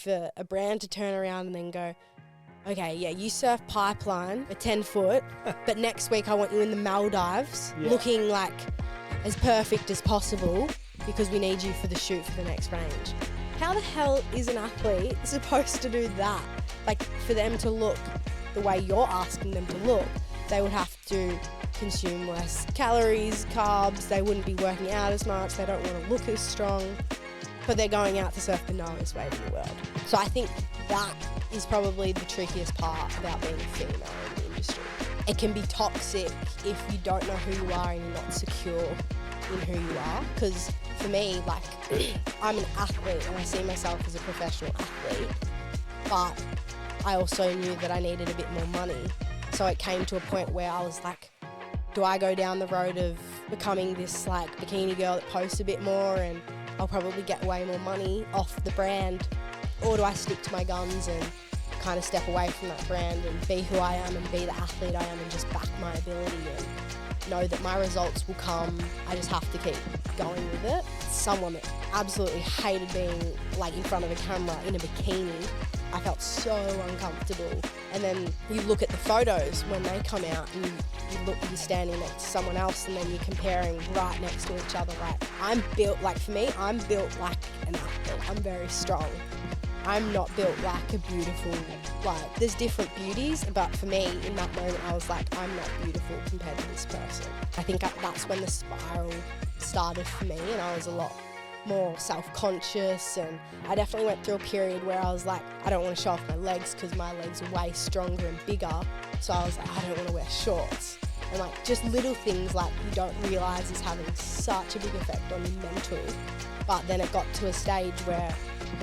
for a brand to turn around and then go, okay, yeah, you surf pipeline a 10 foot, but next week I want you in the Maldives looking like as perfect as possible because we need you for the shoot for the next range. How the hell is an athlete supposed to do that? Like, for them to look the way you're asking them to look, they would have to consume less calories, carbs, they wouldn't be working out as much, they don't want to look as strong, but they're going out to surf the gnarliest wave in the world. So I think that is probably the trickiest part about being a female in the industry. It can be toxic if you don't know who you are and you're not secure in who you are. Because for me, like, I'm an athlete and I see myself as a professional athlete, but I also knew that I needed a bit more money. So it came to a point where I was like, do I go down the road of becoming this like bikini girl that posts a bit more and I'll probably get way more money off the brand, or do I stick to my guns and kind of step away from that brand and be who I am and be the athlete I am and just back my ability and know that my results will come. I just have to keep going with it. Someone that absolutely hated being like in front of a camera in a bikini, I felt so uncomfortable. And then you look at the photos when they come out and you're standing next to someone else and then you're comparing right next to each other. Like, I'm built, like for me, I'm built like an athlete. I'm very strong. I'm not built like a beautiful, like, there's different beauties, but for me, in that moment, I was like, I'm not beautiful compared to this person. I think that's when the spiral started for me, and I was a lot more self-conscious, and I definitely went through a period where I was like, I don't want to show off my legs because my legs are way stronger and bigger, so I was like, I don't want to wear shorts. And like, just little things like you don't realise is having such a big effect on your mental, but then it got to a stage where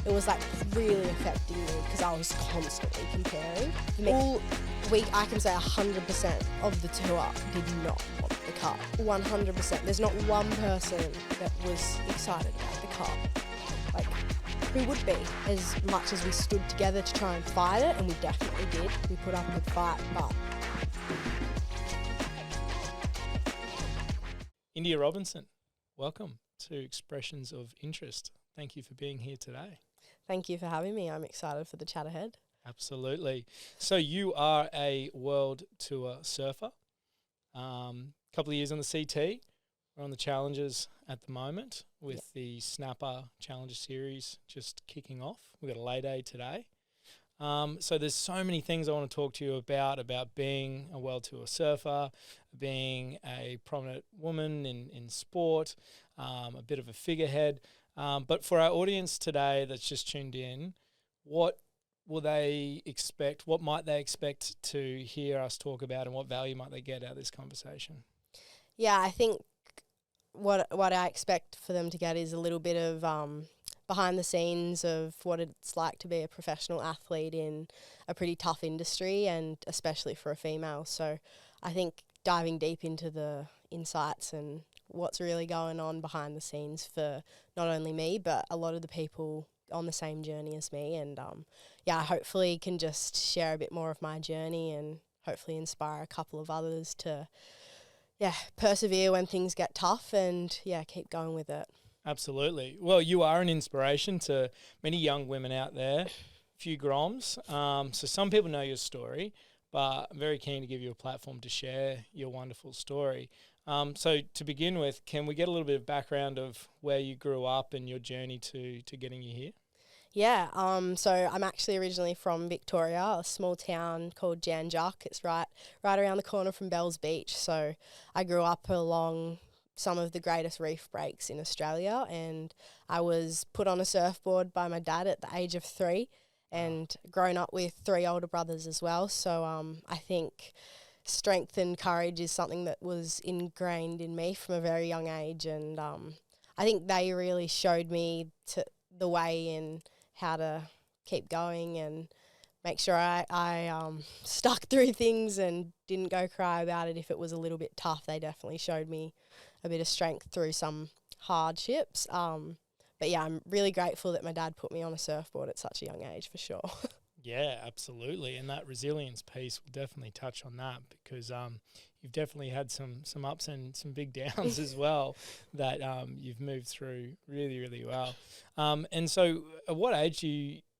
it was like really affecting me because I was constantly comparing. All week I can say 100% of the tour did not want the cup. 100%. There's not one person that was excited about the cup. Like, who would be? As much as we stood together to try and fight it, and we definitely did. We put up a good fight, but... India Robinson, welcome to Expressions of Interest. Thank you for being here today. Thank you for having me. I'm excited for the chat ahead. Absolutely. So you are a world tour surfer. Couple of years on the CT. We're on the Challenges at the moment with the Snapper Challenger Series just kicking off. We've got a lay day today. So there's so many things I want to talk to you about being a world tour surfer, being a prominent woman in sport, a bit of a figurehead. But for our audience today that's just tuned in, what will they expect? What might they expect to hear us talk about, and what value might they get out of this conversation? Yeah, I think what I expect for them to get is a little bit of behind the scenes of what it's like to be a professional athlete in a pretty tough industry, and especially for a female. So I think diving deep into the insights and what's really going on behind the scenes for not only me, but a lot of the people on the same journey as me. And hopefully can just share a bit more of my journey and hopefully inspire a couple of others to, persevere when things get tough and, keep going with it. Absolutely. Well, you are an inspiration to many young women out there, a few groms. So some people know your story, but I'm very keen to give you a platform to share your wonderful story. So to begin with, can we get a little bit of background of where you grew up and your journey to getting you here? Yeah, so I'm actually originally from Victoria, a small town called Jan Juc. It's right around the corner from Bells Beach. So I grew up along some of the greatest reef breaks in Australia, and I was put on a surfboard by my dad at the age of 3 and grown up with 3 older brothers as well. So I think strength and courage is something that was ingrained in me from a very young age, and I think they really showed me the way in how to keep going and make sure I stuck through things and didn't go cry about it if it was a little bit tough. They definitely showed me a bit of strength through some hardships. But yeah, I'm really grateful that my dad put me on a surfboard at such a young age, for sure. Yeah, absolutely. And that resilience piece, will definitely touch on that, because you've definitely had some ups and some big downs as well that you've moved through really, really well. And so at what age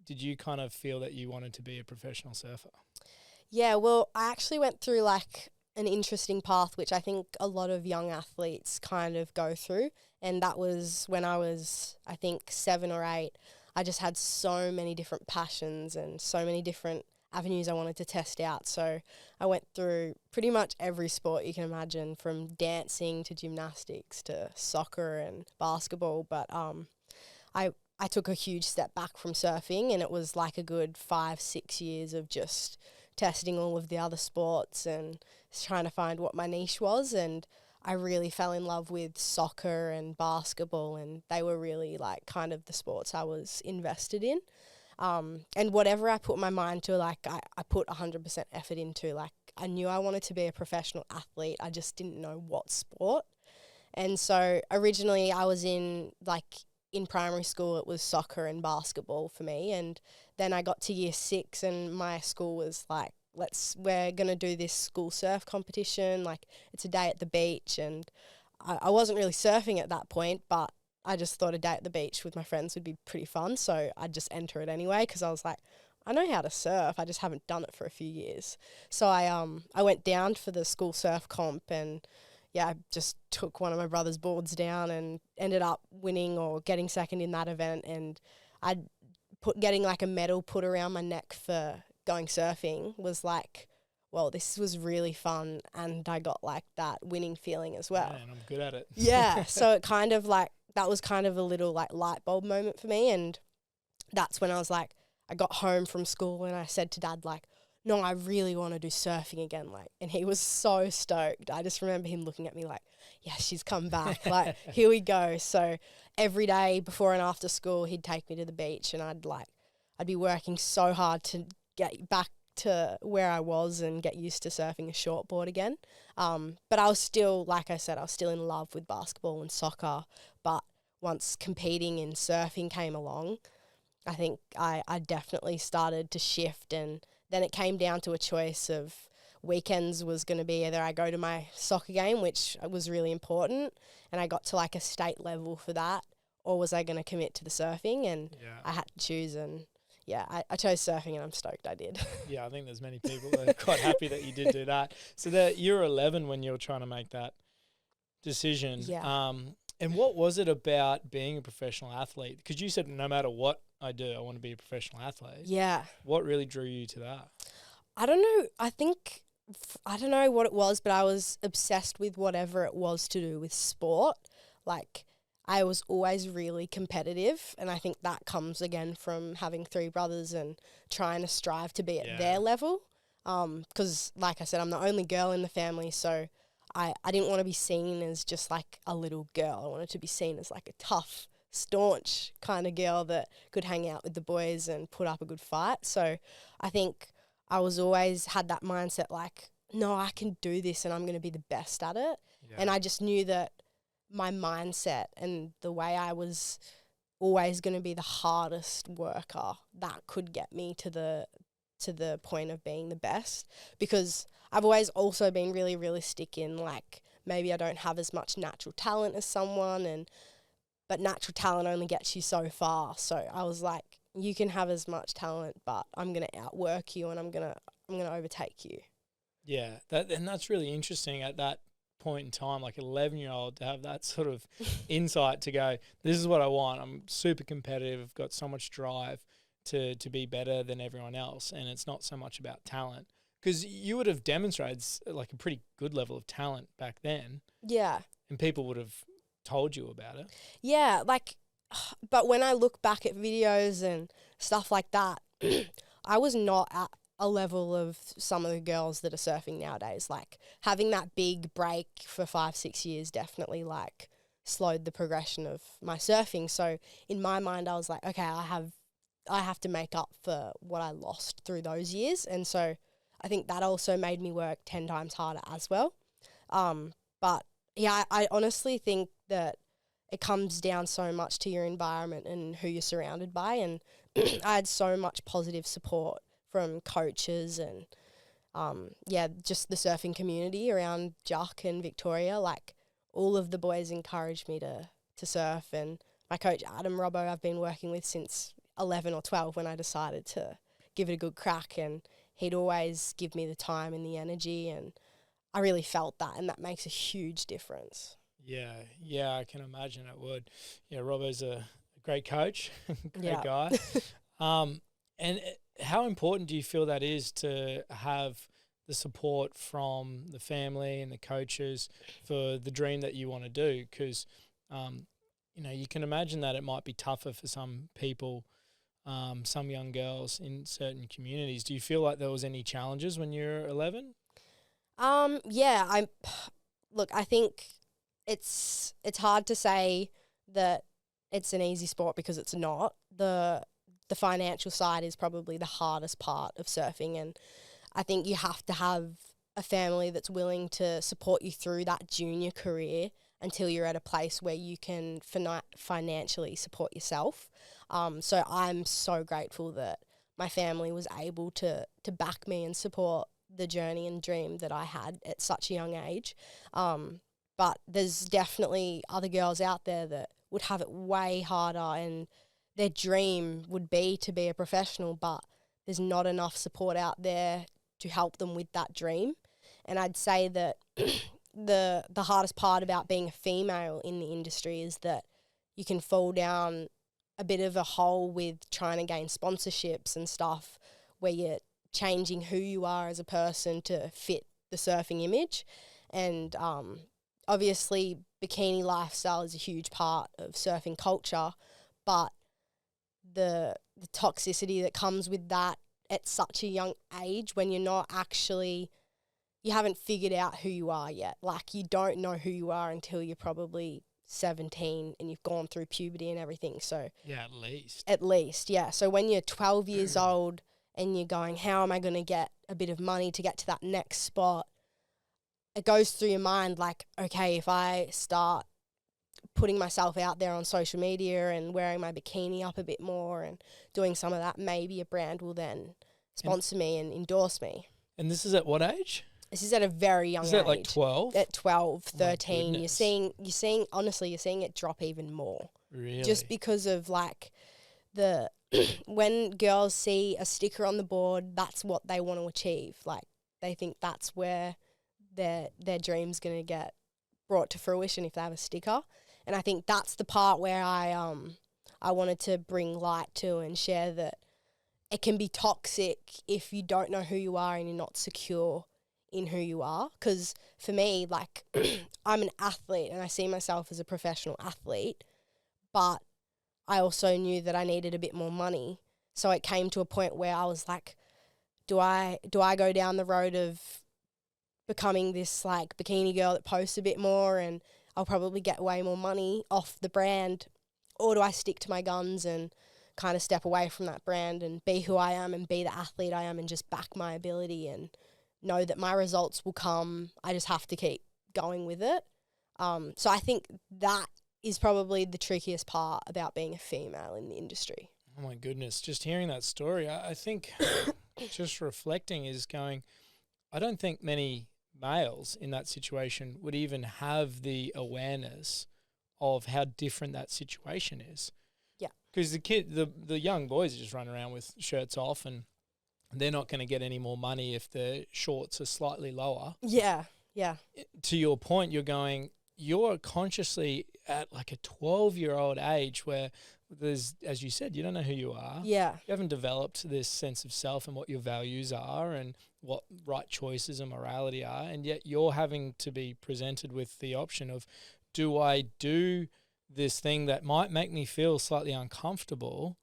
did you kind of feel that you wanted to be a professional surfer? Yeah, well, I actually went through like an interesting path, which I think a lot of young athletes kind of go through. And that was when I was, I think, 7 or 8. I just had so many different passions and so many different avenues I wanted to test out. So I went through pretty much every sport you can imagine, from dancing to gymnastics to soccer and basketball. But I took a huge step back from surfing, and it was like a good 5-6 years of just testing all of the other sports and trying to find what my niche was. And I really fell in love with soccer and basketball, and they were really like kind of the sports I was invested in. And whatever I put my mind to, like I put 100% effort into. Like I knew I wanted to be a professional athlete. I just didn't know what sport. And so originally I was in primary school, it was soccer and basketball for me. And then I got to year 6 and my school was like, we're going to do this school surf competition. Like it's a day at the beach. And I wasn't really surfing at that point, but I just thought a day at the beach with my friends would be pretty fun. So I'd just enter it anyway, because I was like, I know how to surf. I just haven't done it for a few years. So I went down for the school surf comp, and yeah, I just took one of my brother's boards down and ended up winning or getting second in that event. And getting like a medal put around my neck for going surfing was like, well, this was really fun, and I got like that winning feeling as well. Yeah, and I'm good at it. Yeah, so it kind of like, that was kind of a little like light bulb moment for me. And that's when I was like, I got home from school and I said to Dad, like, no, I really want to do surfing again. Like, and he was so stoked. I just remember him looking at me like, yeah, she's come back. Like, here we go. So every day before and after school, he'd take me to the beach, and I'd be working so hard to get back to where I was and get used to surfing a shortboard again. But I was still, like I said, I was still in love with basketball and soccer. But once competing in surfing came along, I think I definitely started to shift. And then it came down to a choice of weekends was going to be either I go to my soccer game, which was really important, and I got to like a state level for that, or was I going to commit to the surfing? And I had to choose, and yeah, I chose surfing, and I'm stoked I did. Yeah, I think there's many people that are quite happy that you did do that. So that you were 11 when you were trying to make that decision. Yeah. And what was it about being a professional athlete? Because you said no matter what I do, I want to be a professional athlete. Yeah. What really drew you to that? I don't know. I don't know what it was, but I was obsessed with whatever it was to do with sport. Like, I was always really competitive, and I think that comes again from having 3 brothers and trying to strive to be at their level. Because, like I said, I'm the only girl in the family, so I didn't want to be seen as just like a little girl. I wanted to be seen as like a tough, staunch kind of girl that could hang out with the boys and put up a good fight. So I think I was always had that mindset like, no, I can do this and I'm going to be the best at it. Yeah. And I just knew that my mindset and the way I was always going to be the hardest worker that could get me to the point of being the best, because I've always also been really realistic in like, maybe I don't have as much natural talent as someone, but natural talent only gets you so far. So I was like, you can have as much talent, but I'm going to outwork you and I'm going to overtake you. Yeah, that's really interesting at that point in time, like an 11-year-old, to have that sort of insight to go, this is what I want. I'm super competitive, I've got so much drive to be better than everyone else, and it's not so much about talent. Because you would have demonstrated like a pretty good level of talent back then. Yeah. And people would have told you about it. Yeah, like, but when I look back at videos and stuff like that, I was not at a level of some of the girls that are surfing nowadays. Like, having that big break for 5-6 years definitely like slowed the progression of my surfing. So in my mind, I was like, okay, I have to make up for what I lost through those years. And so I think that also made me work 10 times harder as well. But yeah, I honestly think that it comes down so much to your environment and who you're surrounded by. And I had so much positive support from coaches and, just the surfing community around Juck and Victoria. Like, all of the boys encouraged me to surf. And my coach, Adam Robbo, I've been working with since 11 or 12 when I decided to give it a good crack, and he'd always give me the time and the energy, and I really felt that, and that makes a huge difference. Yeah, I can imagine it would. Yeah, Robbo's a great coach, great Yeah. guy. And how important do you feel that is to have the support from the family and the coaches for the dream that you want to do? Because, you can imagine that it might be tougher for some people, some young girls in certain communities. Do you feel like there was any challenges when you were 11? Yeah, I think it's hard to say that it's an easy sport because it's not. The financial side is probably the hardest part of surfing, and I think you have to have a family that's willing to support you through that junior career until you're at a place where you can financially support yourself. So I'm so grateful that my family was able to back me and support the journey and dream that I had at such a young age. But there's definitely other girls out there that would have it way harder, and their dream would be to be a professional, but there's not enough support out there to help them with that dream. And I'd say that the hardest part about being a female in the industry is that you can fall down a bit of a hole with trying to gain sponsorships and stuff, where you're changing who you are as a person to fit the surfing image. And obviously bikini lifestyle is a huge part of surfing culture, but the toxicity that comes with that at such a young age, when you haven't figured out who you are yet. Like, you don't know who you are until you're probably 17 and you've gone through puberty and everything. So Yeah, at at least, yeah. So when you're 12 years old and you're going, how am I going to get a bit of money to get to that next spot? It goes through your mind like, okay, if I start putting myself out there on social media and wearing my bikini up a bit more and doing some of that, maybe a brand will then sponsor me and endorse me. And this is at what age? This is at a very young age. Is that like 12? At 12, 13, goodness. you're seeing honestly, you're seeing it drop even more. Really? Just because of like when girls see a sticker on the board, that's what they want to achieve. Like, they think that's where their dream's going to get brought to fruition if they have a sticker. And I think that's the part where I wanted to bring light to and share that it can be toxic if you don't know who you are and you're not secure in who you are. Because for me, like, I'm an athlete and I see myself as a professional athlete, but I also knew that I needed a bit more money. So it came to a point where I was like, do I go down the road of becoming this like bikini girl that posts a bit more and I'll probably get way more money off the brand, or do I stick to my guns and kind of step away from that brand and be who I am and be the athlete I am and just back my ability and know that my results will come. I just have to keep going with it. So I think that is probably the trickiest part about being a female in the industry. Oh my goodness, just hearing that story, I think just reflecting is going, I don't think many males in that situation would even have the awareness of how different that situation is. Yeah. Because the young boys are just running around with shirts off and they're not going to get any more money if their shorts are slightly lower. Yeah, yeah. To your point, you're consciously at like a 12-year-old age where there's, as you said, you don't know who you are. Yeah. You haven't developed this sense of self and what your values are and what right choices and morality are. And yet you're having to be presented with the option of, do I do this thing that might make me feel slightly uncomfortable,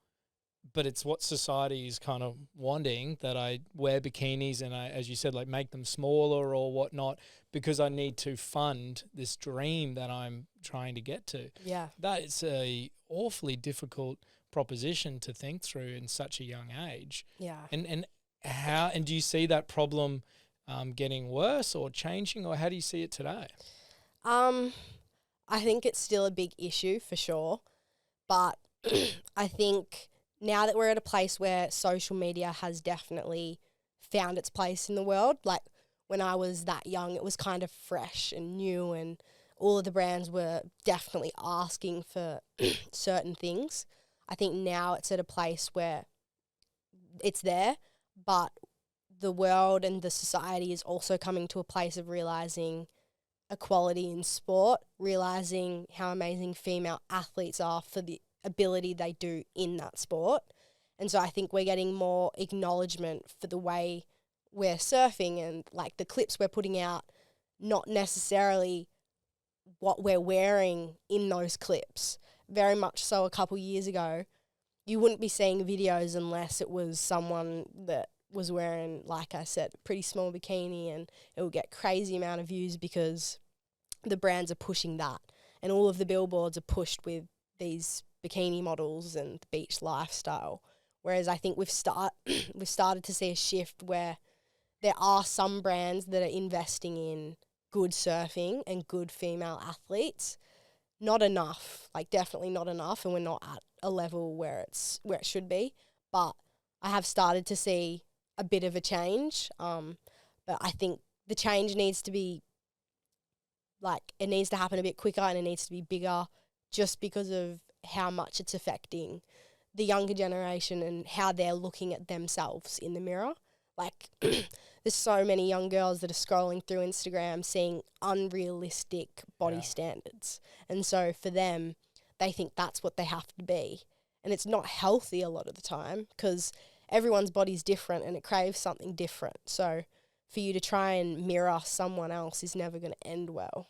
but it's what society is kind of wanting, that I wear bikinis and I, as you said, like make them smaller or whatnot, because I need to fund this dream that I'm trying to get to. Yeah. That is a awfully difficult proposition to think through in such a young age. Yeah. And do you see that problem getting worse or changing, or how do you see it today? I think it's still a big issue for sure, but I think now that we're at a place where social media has definitely found its place in the world, like when I was that young, it was kind of fresh and new and all of the brands were definitely asking for certain things. I think now it's at a place where it's there, but the world and the society is also coming to a place of realising equality in sport, realising how amazing female athletes are for the ability they do in that sport. And so I think we're getting more acknowledgement for the way we're surfing and like the clips we're putting out, not necessarily what we're wearing in those clips. Very much so a couple years ago, you wouldn't be seeing videos unless it was someone that was wearing, like I said, a pretty small bikini, and it will get crazy amount of views because the brands are pushing that. And all of the billboards are pushed with these bikini models and the beach lifestyle. Whereas I think we've started to see a shift where there are some brands that are investing in good surfing and good female athletes. Not enough, like definitely not enough, and we're not at a level where it should be. But I have started to see a bit of a change. But I think the change needs to be it needs to happen a bit quicker and it needs to be bigger, just because of how much it's affecting the younger generation and how they're looking at themselves in the mirror. Like, there's so many young girls that are scrolling through Instagram seeing unrealistic body standards. And so for them, they think that's what they have to be. And it's not healthy a lot of the time because everyone's body's different and it craves something different. So for you to try and mirror someone else is never going to end well.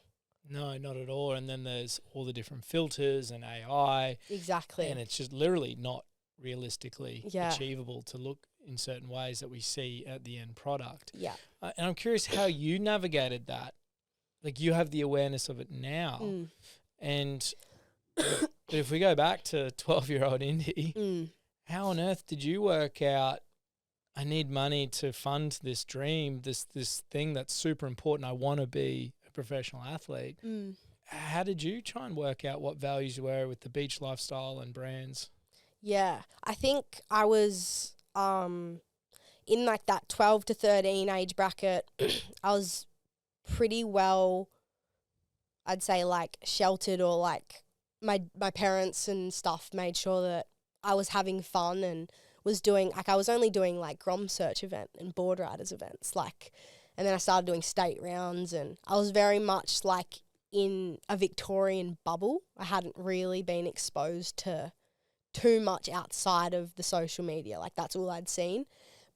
No, not at all. And then there's all the different filters and AI. Exactly. And it's just literally not realistically achievable to look in certain ways that we see at the end product. Yeah. And I'm curious how you navigated that. Like, you have the awareness of it now. And but if we go back to 12-year-old Indy, how on earth did you work out, I need money to fund this dream, this thing that's super important, I want to be a professional athlete? How did you try and work out what values you were with the beach lifestyle and brands? Yeah, I think I was in like that 12 to 13 age bracket. I was pretty well, I'd say, like sheltered, or like my parents and stuff made sure that I was having fun and was doing, like, I was only doing like Grom Search event and board riders events, like, and then I started doing state rounds, and I was very much like in a Victorian bubble. I hadn't really been exposed to too much outside of the social media. Like, that's all I'd seen.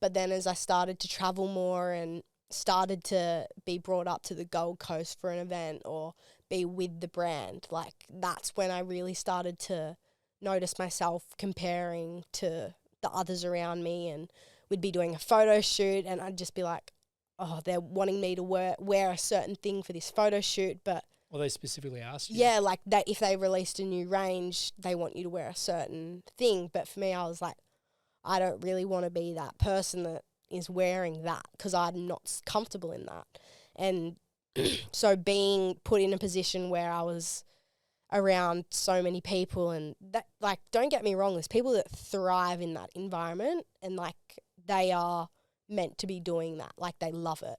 But then as I started to travel more and started to be brought up to the Gold Coast for an event or be with the brand, like, that's when I really started to notice myself comparing to the others around me. And we'd be doing a photo shoot and I'd just be like, oh, they're wanting me to wear a certain thing for this photo shoot, but Well, they specifically asked you. yeah, like that, if they released a new range, they want you to wear a certain thing. But for me, I was like, I don't really want to be that person that is wearing that because I'm not comfortable in that. And so being put in a position where I was around so many people, and that, like, don't get me wrong, there's people that thrive in that environment and like they are meant to be doing that, like they love it.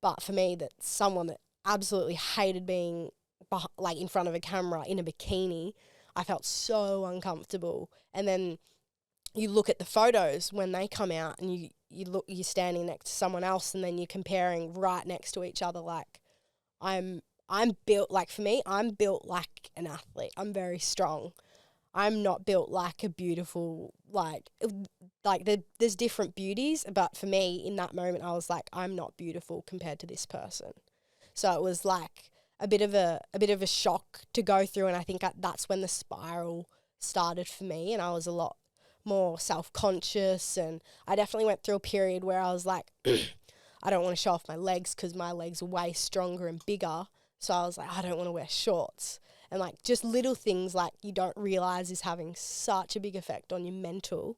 But for me, that's someone that absolutely hated being like in front of a camera in a bikini. I felt so uncomfortable. And then you look at the photos when they come out and you're standing next to someone else and then you're comparing right next to each other. Like, I'm built, like, for me, I'm built like an athlete. I'm very strong. I'm not built like a beautiful, there's different beauties, but for me in that moment I was like, I'm not beautiful compared to this person. So it was like a bit of a shock to go through, and I think that's when the spiral started for me, and I was a lot more self-conscious, and I definitely went through a period where I was like, I don't want to show off my legs because my legs are way stronger and bigger, so I was like, I don't want to wear shorts. And like just little things like you don't realise is having such a big effect on your mental,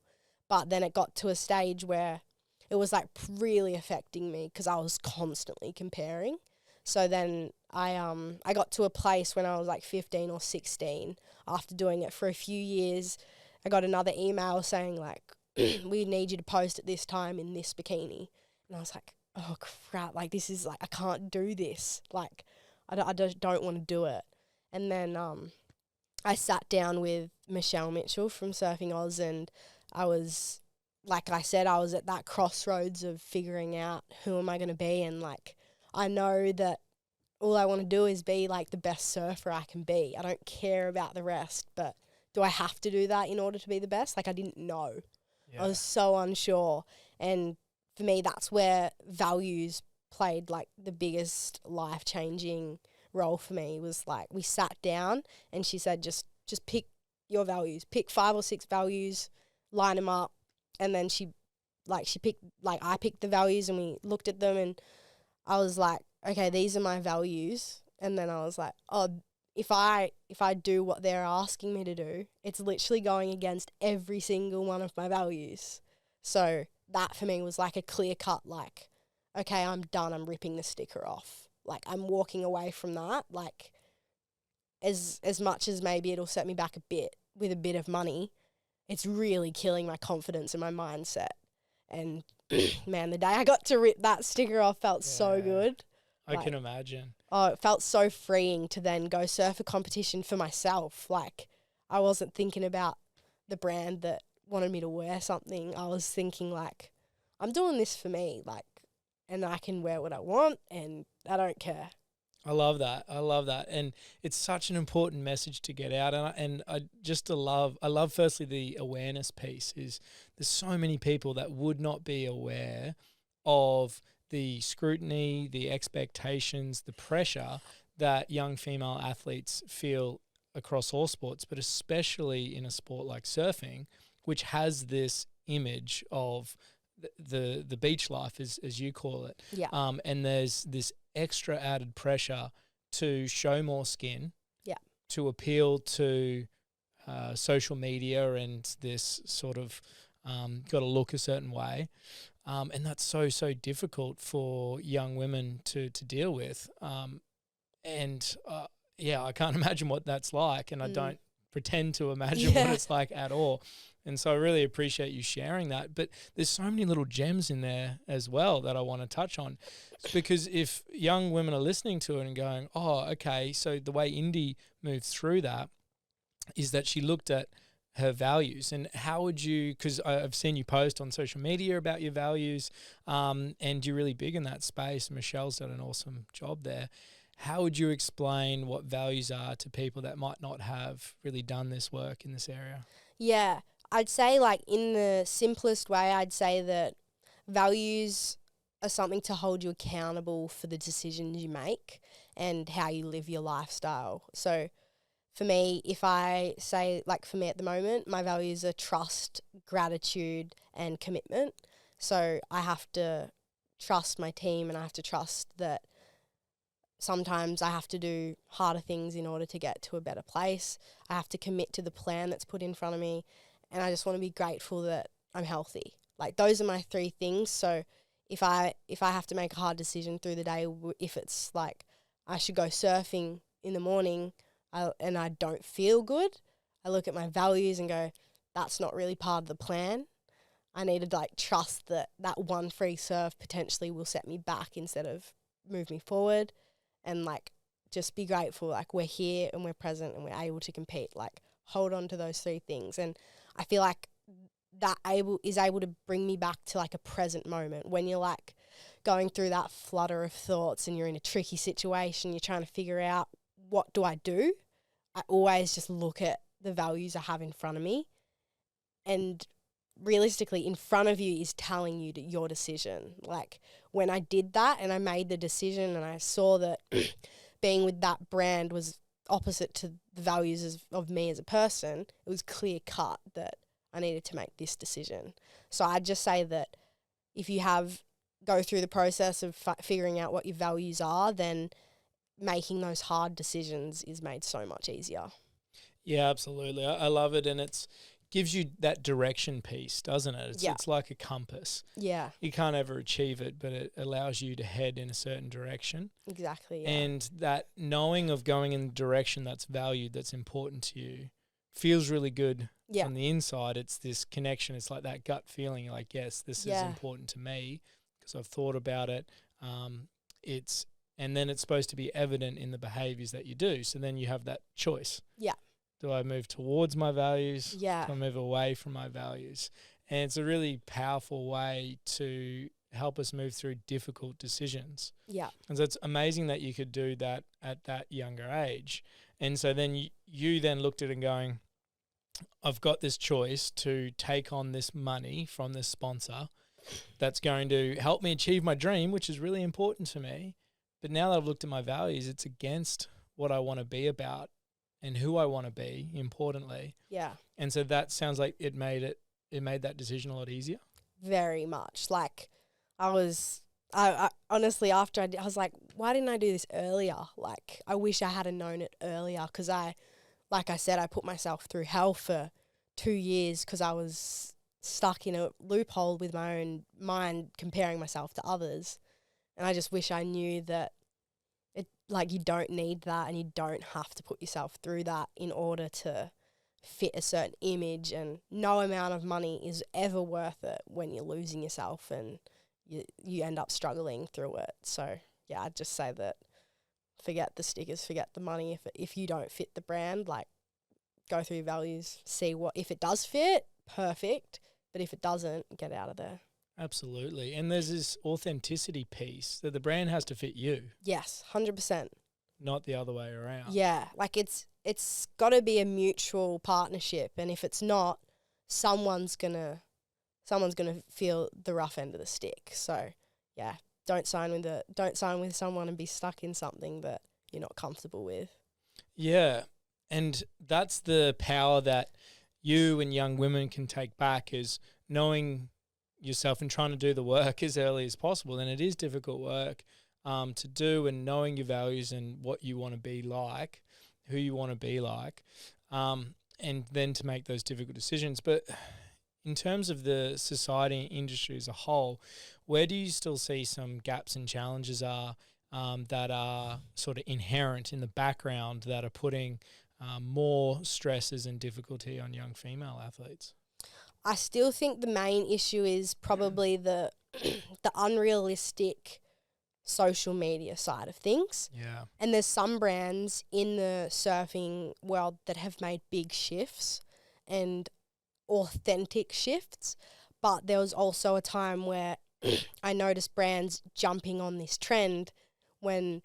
but then it got to a stage where it was like really affecting me because I was constantly comparing. So then I got to a place when I was like 15 or 16, after doing it for a few years, I got another email saying like, we need you to post at this time in this bikini. And I was like, oh crap, like this is like, I can't do this. Like I don't want to do it. And then I sat down with Michelle Mitchell from Surfing Oz, and I was, like I said, I was at that crossroads of figuring out who am I going to be, and like I know that all I want to do is be like the best surfer I can be. I don't care about the rest, but do I have to do that in order to be the best? Like I didn't know. Yeah. I was so unsure, and for me that's where values played like the biggest life-changing role for me. Was like we sat down and she said just pick your values, pick 5 or 6 values, line them up, and then I picked the values and we looked at them, and I was like, okay, these are my values. And then I was like, oh, if I do what they're asking me to do, it's literally going against every single one of my values. So that for me was like a clear cut, like, okay, I'm done, I'm ripping the sticker off. Like I'm walking away from that. Like as much as maybe it'll set me back a bit with a bit of money, it's really killing my confidence and my mindset. And man, the day I got to rip that sticker off felt so good. I can imagine. Oh, it felt so freeing to then go surf a competition for myself. Like I wasn't thinking about the brand that wanted me to wear something. I was thinking like, I'm doing this for me, like, and I can wear what I want and I don't care. I love that. And it's such an important message to get out. And I love firstly the awareness piece. Is there's so many people that would not be aware of the scrutiny, the expectations, the pressure that young female athletes feel across all sports, but especially in a sport like surfing, which has this image of the beach life, as you call it. Yeah. And there's this extra added pressure to show more skin. Yeah. To appeal to social media and this sort of got to look a certain way. And that's so difficult for young women to deal with. I can't imagine what that's like, and I don't pretend to imagine what it's like at all. And so I really appreciate you sharing that. But there's so many little gems in there as well that I want to touch on, because if young women are listening to it and going, oh, okay, so the way Indy moved through that is that she looked at her values. And how would you, because I've seen you post on social media about your values, and you're really big in that space. Michelle's done an awesome job there. How would you explain what values are to people that might not have really done this work in this area? Yeah, I'd say like in the simplest way, I'd say that values are something to hold you accountable for the decisions you make and how you live your lifestyle. So for me, if I say, like for me at the moment, my values are trust, gratitude, and commitment. So I have to trust my team, and I have to trust that sometimes I have to do harder things in order to get to a better place. I have to commit to the plan that's put in front of me, and I just want to be grateful that I'm healthy. Like those are my 3 things. So if I have to make a hard decision through the day, if it's like I should go surfing in the morning, and I don't feel good, I look at my values and go, that's not really part of the plan. I need to like trust that one free surf potentially will set me back instead of move me forward, and like just be grateful, like we're here and we're present and we're able to compete. Like hold on to those 3 things. And I feel like that is able to bring me back to like a present moment when you're like going through that flutter of thoughts and you're in a tricky situation, you're trying to figure out, what do I do? I always just look at the values I have in front of me, and realistically in front of you is telling you your decision. Like when I did that and I made the decision and I saw that being with that brand was opposite to the values of me as a person, it was clear cut that I needed to make this decision. So I'd just say that if you go through the process of figuring out what your values are, then making those hard decisions is made so much easier. Yeah, absolutely. I love it. And it's gives you that direction piece, doesn't it? It's like a compass. Yeah. You can't ever achieve it, but it allows you to head in a certain direction. Exactly, yeah. And that knowing of going in the direction that's valued, that's important to you, feels really good from the inside. It's this connection. It's like that gut feeling, like, yes, this is important to me because I've thought about it. And then it's supposed to be evident in the behaviours that you do. So then you have that choice. Yeah. Do I move towards my values? Yeah. Do I move away from my values? And it's a really powerful way to help us move through difficult decisions. Yeah. And so it's amazing that you could do that at that younger age. And so then you then looked at it and going, I've got this choice to take on this money from this sponsor that's going to help me achieve my dream, which is really important to me. But now that I've looked at my values, it's against what I want to be about and who I want to be, importantly. Yeah. And so that sounds like it made that decision a lot easier. Very much. Like, I honestly, after I was like, why didn't I do this earlier? Like, I wish I had known it earlier, because like I said, I put myself through hell for 2 years because I was stuck in a loophole with my own mind, comparing myself to others. And I just wish I knew that you don't need that, and you don't have to put yourself through that in order to fit a certain image, and no amount of money is ever worth it when you're losing yourself and you end up struggling through it. So yeah, I'd just say that forget the stickers, forget the money. If you don't fit the brand, like, go through your values, see if it does fit, perfect, but if it doesn't, get out of there. Absolutely. And there's this authenticity piece that the brand has to fit you. Yes, 100%. Not the other way around. Yeah, like it's got to be a mutual partnership, and if it's not, someone's gonna feel the rough end of the stick. So yeah, don't sign with someone and be stuck in something that you're not comfortable with. Yeah. And that's the power that you and young women can take back, is knowing yourself and trying to do the work as early as possible. And it is difficult work to do, and knowing your values and what you want to be like, who you want to be like, and then to make those difficult decisions. But in terms of the society and industry as a whole, where do you still see some gaps and challenges that are sort of inherent in the background that are putting more stresses and difficulty on young female athletes? I still think the main issue is probably the unrealistic social media side of things. Yeah. And there's some brands in the surfing world that have made big shifts and authentic shifts, but there was also a time where I noticed brands jumping on this trend when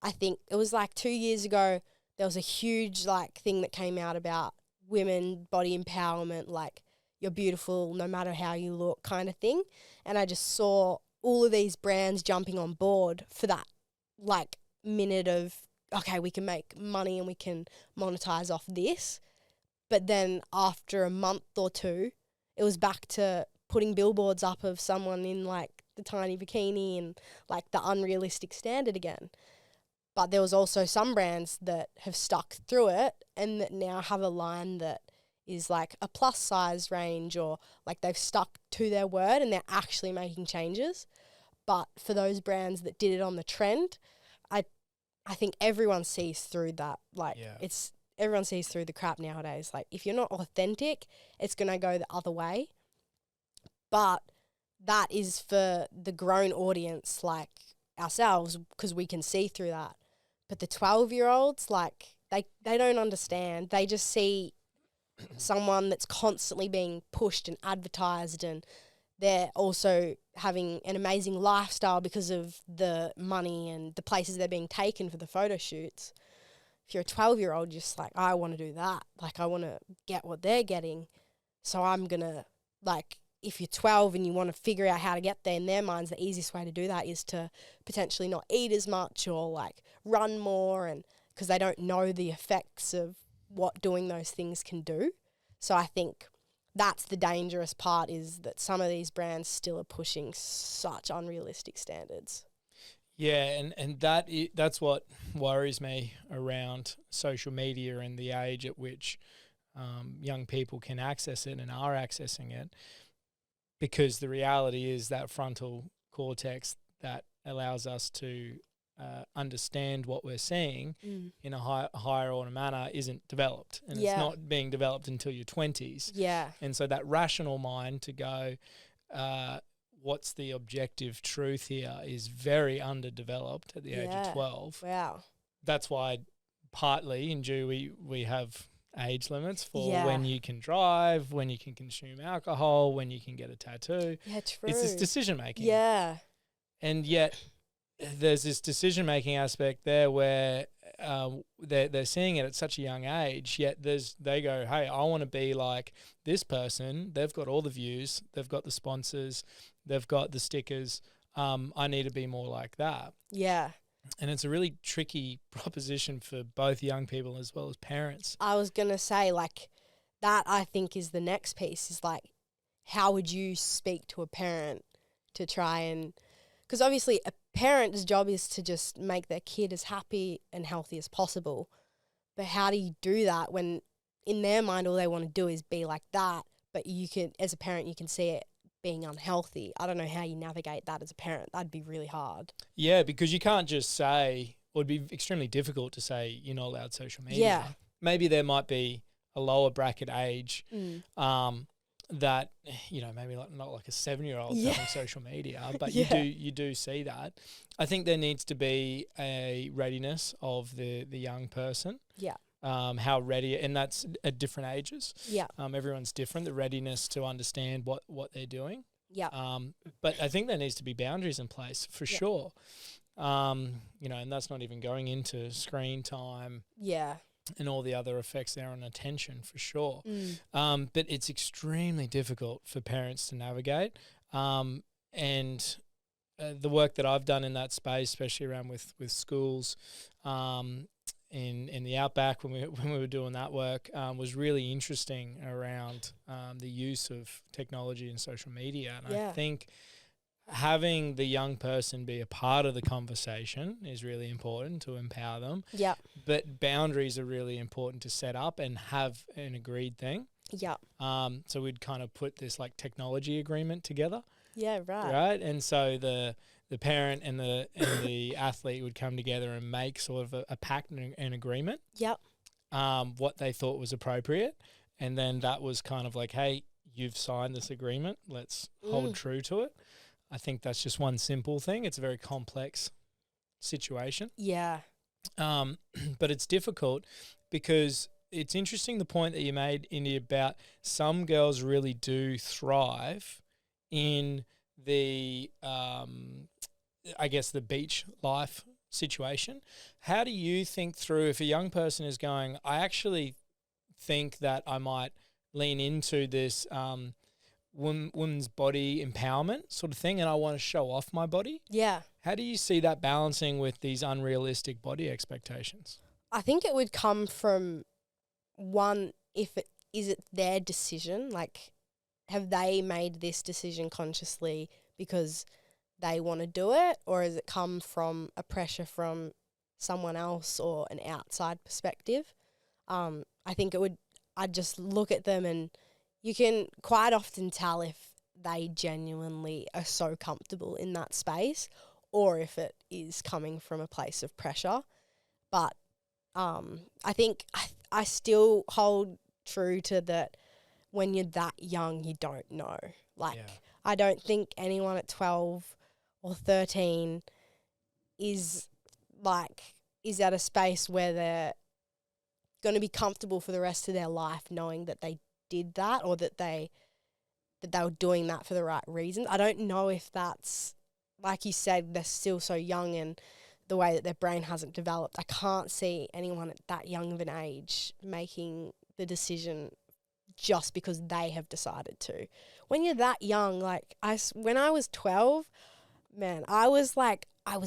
I think it was like 2 years ago, there was a huge thing that came out about women body empowerment, like you're beautiful no matter how you look kind of thing. And I just saw all of these brands jumping on board for that minute of, okay, we can make money and we can monetize off this. But then after a month or two, it was back to putting billboards up of someone in the tiny bikini and the unrealistic standard again. But there was also some brands that have stuck through it and that now have a line that is a plus size range, or they've stuck to their word and they're actually making changes. But for those brands that did it on the trend, I think everyone sees through that. Everyone sees through the crap nowadays. If you're not authentic, it's going to go the other way. But that is for the grown audience like ourselves, because we can see through that. But the 12-year-olds, they don't understand. They just see someone that's constantly being pushed and advertised, and they're also having an amazing lifestyle because of the money and the places they're being taken for the photo shoots. If you're a 12-year-old, you're just I want to do that. I want to get what they're getting. So I'm going to, if you're 12 and you want to figure out how to get there, in their minds, the easiest way to do that is to potentially not eat as much or run more, and because they don't know the effects of what doing those things can do. So I think that's the dangerous part, is that some of these brands still are pushing such unrealistic standards. Yeah, and that's what worries me around social media and the age at which young people can access it and are accessing it, because the reality is that frontal cortex that allows us to understand what we're seeing in a higher order manner isn't developed, and it's not being developed until your 20s. Yeah. And so that rational mind to go, what's the objective truth here, is very underdeveloped at the age of 12. Wow. That's why partly in Due we have age limits for Yeah. when you can drive, when you can consume alcohol, when you can get a tattoo. Yeah, true. It's this decision making. Yeah. And yet there's this decision making aspect there where they're seeing it at such a young age, yet they go, hey, I want to be like this person. They've got all the views, they've got the sponsors, they've got the stickers. I need to be more like that. Yeah. And it's a really tricky proposition for both young people as well as parents. I was going to say, like, that I think is the next piece is, like, how would you speak to a parent to try and... Because obviously a parent's job is to just make their kid as happy and healthy as possible. But how do you do that when in their mind all they want to do is be like that, but you can, as a parent, you can see it being unhealthy? I don't know how you navigate that as a parent. That'd be really hard. Yeah, because you can't just say, or it'd be extremely difficult to say you're not allowed social media. Yeah. Maybe there might be a lower bracket age that, you know, maybe not like a 7-year-old having social media, but you do see that. I think there needs to be a readiness of the young person. Yeah. How ready, and that's at different ages. Yeah. Everyone's different, the readiness to understand what they're doing. Yeah. But I think there needs to be boundaries in place for sure. You know, and that's not even going into screen time. Yeah. And all the other effects there on attention for sure. But it's extremely difficult for parents to navigate. And the work that I've done in that space, especially around with schools, in the outback when we were doing that work, was really interesting around the use of technology and social media. And I think having the young person be a part of the conversation is really important to empower them. Yeah. But boundaries are really important to set up and have an agreed thing. Yeah. So we'd kind of put this like technology agreement together. Yeah, right. Right. And so the parent and the athlete would come together and make sort of a pact and an agreement. Yep. What they thought was appropriate. And then that was kind of like, hey, you've signed this agreement. Let's hold true to it. I think that's just one simple thing. It's a very complex situation. Yeah. But it's difficult because it's interesting the point that you made, Indy, about some girls really do thrive in the, I guess, the beach life situation. How do you think through if a young person is going, I actually think that I might lean into this women's body empowerment sort of thing and I want to show off my body? Yeah. How do you see that balancing with these unrealistic body expectations? I think it would come from one, is it their decision? Like, have they made this decision consciously because they want to do it, or has it come from a pressure from someone else or an outside perspective? I think I'd just look at them and you can quite often tell if they genuinely are so comfortable in that space or if it is coming from a place of pressure. But I think I still hold true to that when you're that young, you don't know. Like, I don't think anyone at 12 or 13 is at a space where they're going to be comfortable for the rest of their life knowing that they did that or that they were doing that for the right reasons. I don't know if that's, like you said, they're still so young and the way that their brain hasn't developed. I can't see anyone at that young of an age making the decision just because they have decided to. When you're that young, like when I was 12, man, I was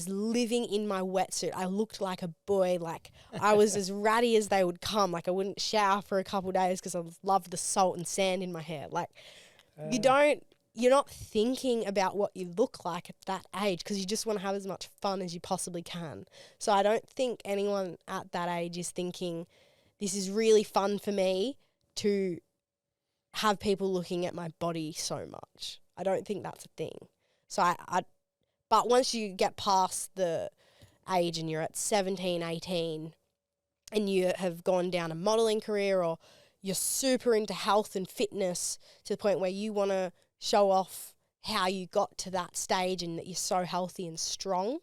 living in my wetsuit. I looked like a boy. Like, I was as ratty as they would come. Like, I wouldn't shower for a couple of days because I loved the salt and sand in my hair. Like, you're not thinking about what you look like at that age because you just want to have as much fun as you possibly can. So I don't think anyone at that age is thinking, this is really fun for me to have people looking at my body so much. I don't think that's a thing. So but once you get past the age and you're at 17, 18 and you have gone down a modelling career or you're super into health and fitness to the point where you want to show off how you got to that stage and that you're so healthy and strong,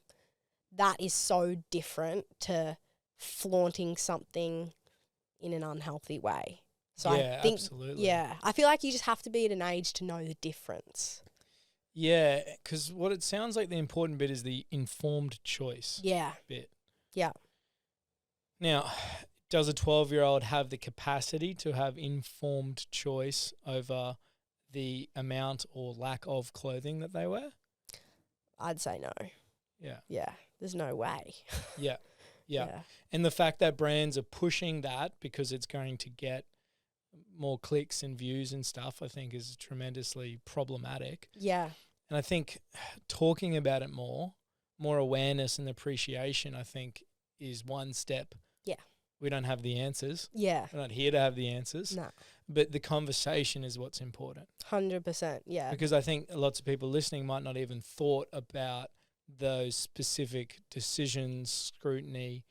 that is so different to flaunting something in an unhealthy way. So Yeah, I think, absolutely. yeah, I feel like you just have to be at an age to know the difference. Yeah, because what it sounds like the important bit is the informed choice Yeah. bit. Yeah. Now, does a 12-year-old have the capacity to have informed choice over the amount or lack of clothing that they wear? I'd say no. Yeah. Yeah. There's no way. Yeah. Yeah. Yeah. And the fact that brands are pushing that because it's going to get more clicks and views and stuff, I think is tremendously problematic. Yeah. And I think talking about it more awareness and appreciation, I think, is one step. Yeah. We don't have the answers. Yeah. We're not here to have the answers. No. But the conversation is what's important. 100%. Yeah. Because I think lots of people listening might not even thought about those specific decisions, scrutiny,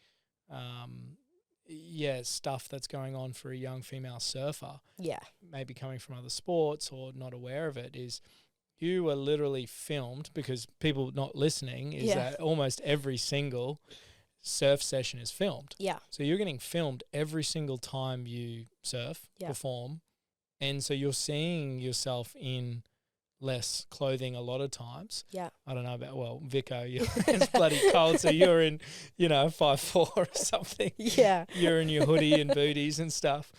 stuff that's going on for a young female surfer. Yeah. Maybe coming from other sports or not aware of it, is you were literally filmed, because people not listening is that almost every single surf session is filmed. Yeah. So you're getting filmed every single time you surf, perform. And so you're seeing yourself in less clothing a lot of times. Yeah. I don't know about, Vico, it's bloody cold, so you're in, 5'4" or something. Yeah. You're in your hoodie and booties and stuff.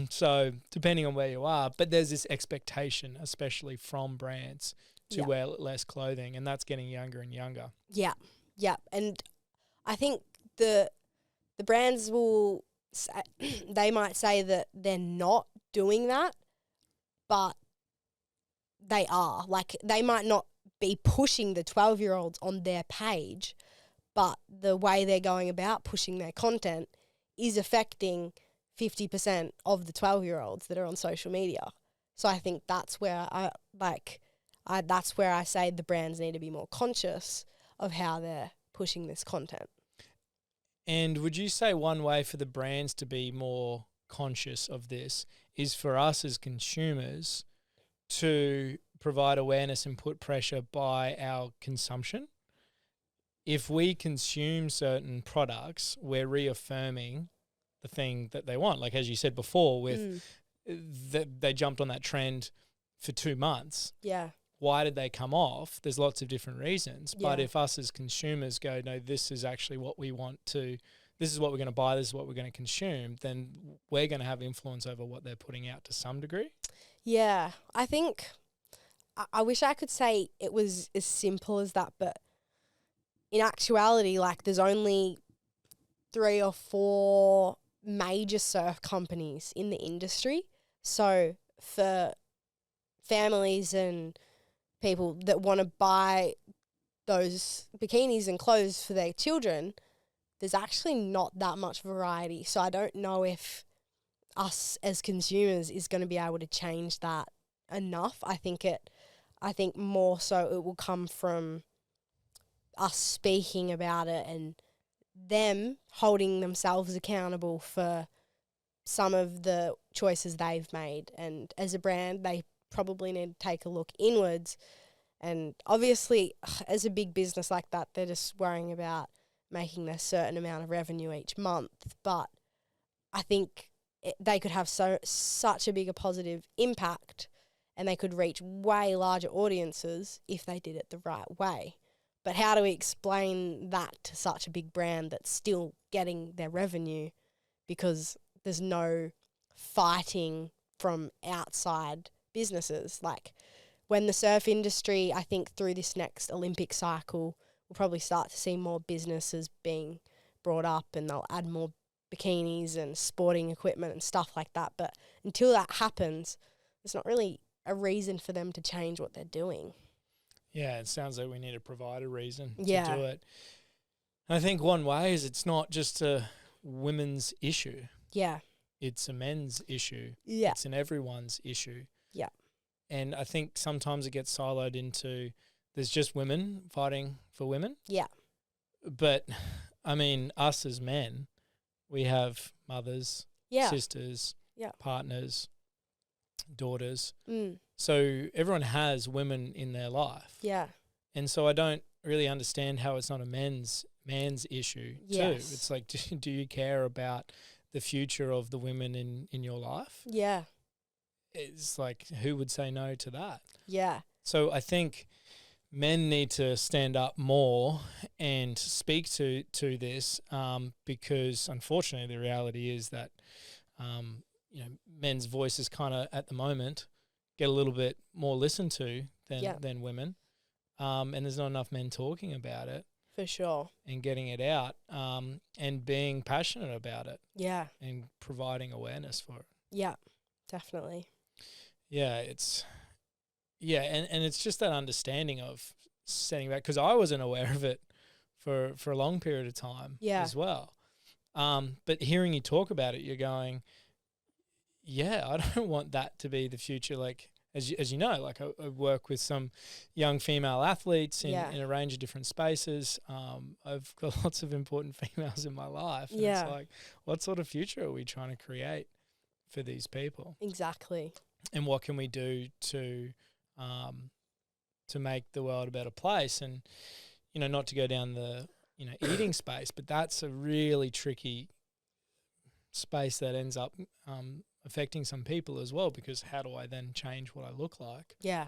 So depending on where you are, but there's this expectation, especially from brands, to wear less clothing, and that's getting younger and younger. Yeah. Yeah. And I think the brands will say, they might say that they're not doing that, but they are. Like, they might not be pushing the 12-year-olds on their page, but the way they're going about pushing their content is affecting 50% of the 12-year-olds that are on social media. So I think that's where that's where I say the brands need to be more conscious of how they're pushing this content. And would you say one way for the brands to be more conscious of this is for us as consumers to provide awareness and put pressure by our consumption? If we consume certain products, we're reaffirming the thing that they want. Like, as you said before, with they jumped on that trend for 2 months. Yeah. Why did they come off? There's lots of different reasons. Yeah. But if us as consumers go, no, this is actually what we want to, this is what we're going to buy, this is what we're going to consume, then we're going to have influence over what they're putting out to some degree. Yeah. I think, I wish I could say it was as simple as that, but in actuality, like, there's only 3 or 4 major surf companies in the industry. So for families and people that want to buy those bikinis and clothes for their children, there's actually not that much variety. So I don't know if us as consumers is going to be able to change that enough. I think more so it will come from us speaking about it and them holding themselves accountable for some of the choices they've made. And as a brand, they probably need to take a look inwards. And obviously, as a big business like that, they're just worrying about making a certain amount of revenue each month. But I think they could have such a bigger positive impact, and they could reach way larger audiences if they did it the right way. But how do we explain that to such a big brand that's still getting their revenue because there's no fighting from outside businesses? Like, when the surf industry, I think through this next Olympic cycle, we'll probably start to see more businesses being brought up, and they'll add more bikinis and sporting equipment and stuff like that. But until that happens, there's not really a reason for them to change what they're doing. Yeah, it sounds like we need to provide a reason to Yeah. do it. I think one way is it's not just a women's issue. Yeah. It's a men's issue. Yeah. It's an everyone's issue. Yeah. And I think sometimes it gets siloed into there's just women fighting for women. Yeah. But, I mean, us as men, we have mothers, sisters, partners, daughters. So everyone has women in their life. Yeah. And so I don't really understand how it's not a man's issue too. It's like, do you care about the future of the women in your life. Yeah. It's like, who would say no to that? Yeah. So I think men need to stand up more and speak to this, because unfortunately the reality is that men's voices kind of at the moment get a little bit more listened to than women, and there's not enough men talking about it. For sure. And getting it out, and being passionate about it. Yeah. And providing awareness for it. Yeah, definitely. Yeah, and it's just that understanding of setting back, because I wasn't aware of it for a long period of time as well. But hearing you talk about it, you're going, yeah, I don't want that to be the future. Like, as you know, like I work with some young female athletes in a range of different spaces. I've got lots of important females in my life. And it's like, what sort of future are we trying to create for these people? Exactly. And what can we do to make the world a better place? And, not to go down the, eating space, but that's a really tricky space that ends up affecting some people as well, because how do I then change what I look like? Yeah,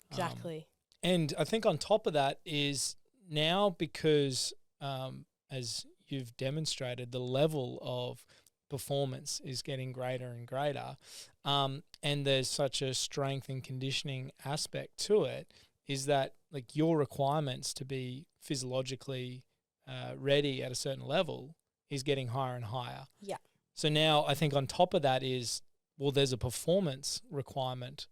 exactly. And I think on top of that is now, because as you've demonstrated, the level of performance is getting greater and greater, and there's such a strength and conditioning aspect to it, is that like your requirements to be physiologically ready at a certain level is getting higher and higher. Yeah. So now I think on top of that is, well, there's a performance requirement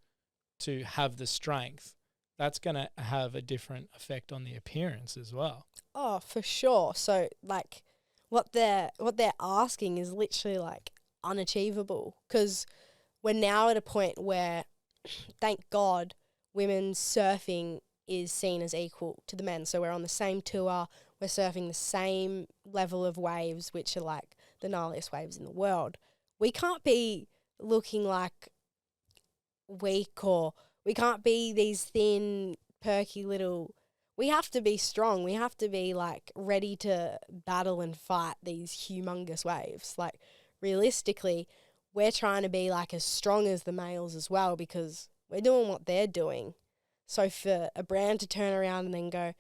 to have the strength. That's going to have a different effect on the appearance as well. Oh, for sure. So like what they're asking is literally like unachievable, because we're now at a point where, thank God, women's surfing is seen as equal to the men. So we're on the same tour, we're surfing the same level of waves, which are like the gnarliest waves in the world. We can't be looking like weak, or we can't be these thin, perky little... We have to be strong. We have to be like ready to battle and fight these humongous waves. Like realistically, we're trying to be like as strong as the males as well, because we're doing what they're doing. So for a brand to turn around and then go,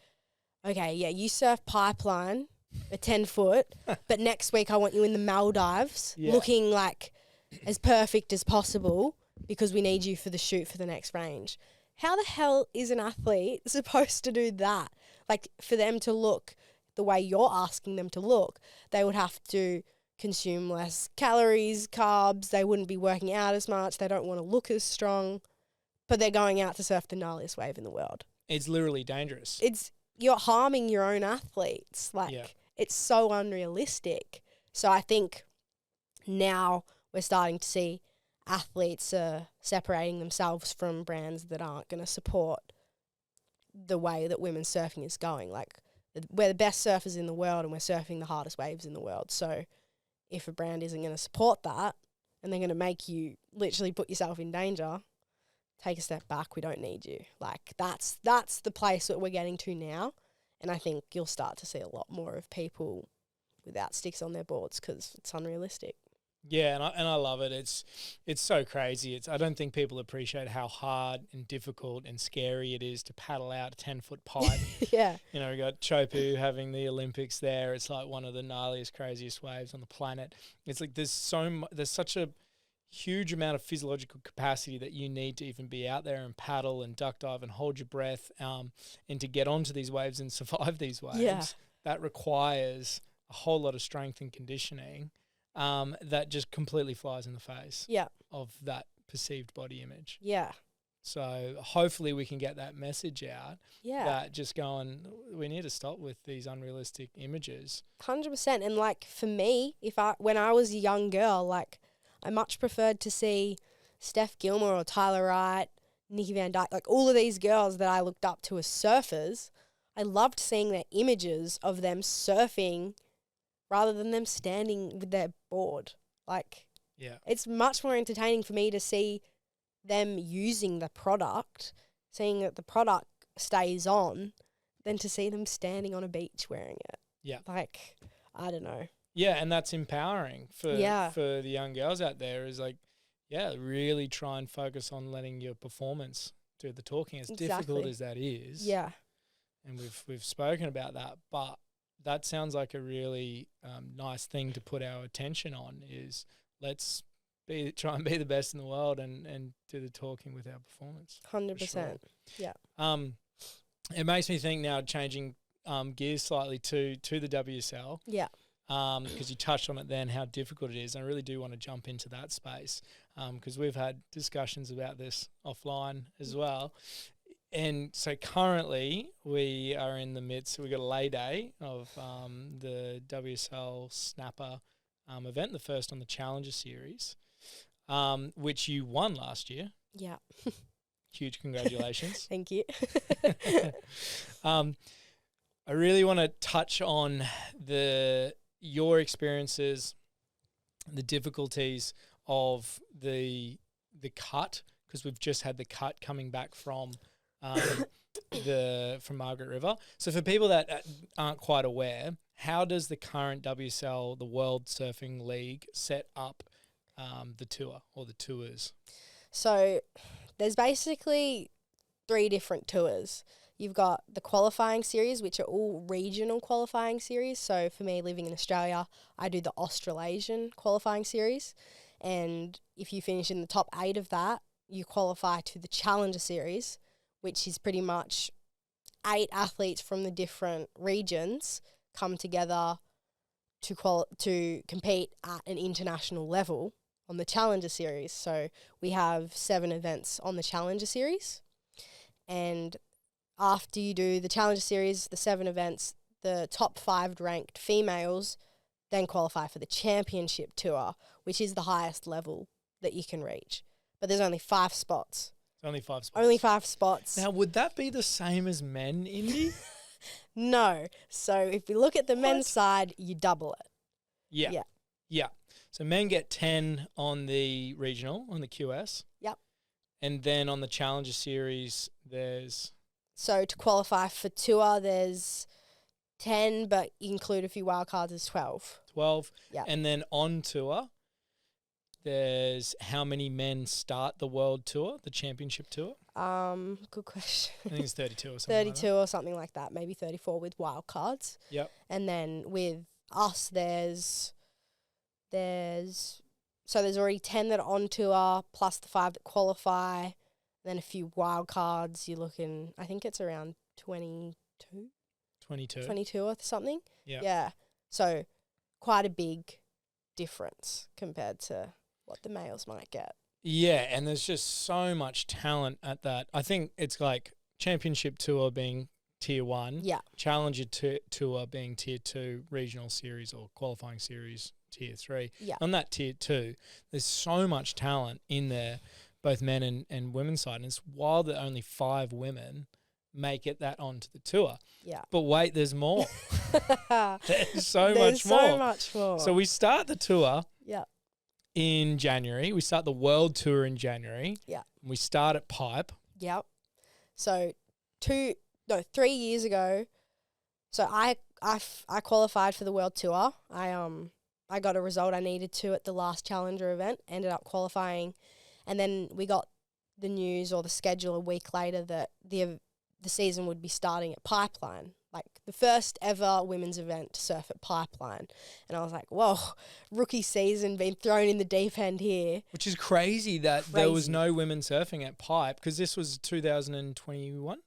okay, yeah, you surf pipeline a 10 foot, but next week I want you in the Maldives looking like as perfect as possible because we need you for the shoot for the next range. How the hell is an athlete supposed to do that? Like, for them to look the way you're asking them to look, they would have to consume less calories, carbs, they wouldn't be working out as much, they don't want to look as strong, but they're going out to surf the gnarliest wave in the world. It's literally dangerous. You're harming your own athletes. Like, it's so unrealistic. So I think now we're starting to see athletes separating themselves from brands that aren't going to support the way that women's surfing is going. Like, we're the best surfers in the world and we're surfing the hardest waves in the world. So if a brand isn't going to support that and they're going to make you literally put yourself in danger, take a step back, we don't need you. Like, that's the place that we're getting to now. And I think you'll start to see a lot more of people without sticks on their boards because it's unrealistic. Yeah, and I love it. It's so crazy. I don't think people appreciate how hard and difficult and scary it is to paddle out a 10-foot pipe. Yeah. You know, we got Chopu having the Olympics there. It's like one of the gnarliest, craziest waves on the planet. It's like there's such a huge amount of physiological capacity that you need to even be out there and paddle and duck dive and hold your breath, and to get onto these waves and survive these waves. Yeah. That requires a whole lot of strength and conditioning. That just completely flies in the face of that perceived body image. Yeah. So hopefully we can get that message out. Yeah. That just going, we need to stop with these unrealistic images. 100%. And like for me, when I was a young girl, like I much preferred to see Steph Gilmore or Tyler Wright, Nikki Van Dyke, like all of these girls that I looked up to as surfers. I loved seeing their images of them surfing rather than them standing with their board. Like, it's much more entertaining for me to see them using the product, seeing that the product stays on, than to see them standing on a beach wearing it. Yeah. Like, I don't know. Yeah, and that's empowering for Yeah. for the young girls out there. Is like, yeah, really try and focus on letting your performance do the talking. As difficult Exactly. as that is, Yeah. and we've spoken about that, but that sounds like a really nice thing to put our attention on. Is let's try and be the best in the world and do the talking with our performance. 100%. Yeah. It makes me think now, changing gears slightly to the WSL. Yeah. Because you touched on it then, how difficult it is. I really do want to jump into that space because we've had discussions about this offline as well. And so currently we are in the midst, we've got a lay day of the WSL Snapper event, the first on the Challenger Series, which you won last year. Yeah. Huge congratulations. Thank you. I really want to touch on your experiences, the difficulties of the cut, because we've just had the cut coming back from from Margaret River. So for people that aren't quite aware, how does the current WSL, the World Surfing League, set up the tour or the tours? So there's basically 3 different tours. You've got the qualifying series, which are all regional qualifying series. So for me, living in Australia, I do the Australasian qualifying series. And if you finish in the top 8 of that, you qualify to the Challenger Series, which is pretty much 8 athletes from the different regions come together to compete at an international level on the Challenger Series. So we have 7 events on the Challenger Series. And after you do the Challenger Series, the 7 events, the top 5 ranked females then qualify for the Championship Tour, which is the highest level that you can reach. But there's only 5 spots. Only 5 spots. Only 5 spots. Now, would that be the same as men, Indy? No. So if you look at the men's side, you double it. Yeah. So men get 10 on the regional, on the QS. Yep. And then on the Challenger Series, there's... So to qualify for tour, there's 10, but you include a few wildcards as 12. 12. Yeah. And then on tour, there's how many men start the World Tour, the Championship Tour? Good question. I think it's 32 or something 32 or something like that, maybe 34 with wildcards. Yep. And then with us, there's already 10 that are on tour, plus the 5 that qualify. Then a few wild cards. You're looking, I think it's around 22 or something. Yep. Yeah. So quite a big difference compared to what the males might get. Yeah, and there's just so much talent at that. I think it's like Championship Tour being Tier 1, Yeah. Challenger Tour being Tier 2, Regional Series or Qualifying Series Tier 3. Yeah. On that Tier 2, there's so much talent in there, both men and women's side. And it's wild that only 5 women make it that onto the tour. Yeah. But wait, there's more. There's so There's much more. so much more. So we start the tour Yeah. in January. We start the World Tour in January. Yeah. We start at Pipe. Yep. So 3 years ago, so I qualified for the World Tour. I got a result I needed to at the last Challenger event, ended up qualifying, and then we got the news or the schedule a week later that the season would be starting at Pipeline, like the first ever women's event to surf at Pipeline. And I was like, whoa, rookie season, being thrown in the deep end here. Which is crazy that there was no women surfing at Pipe, because this was 2021?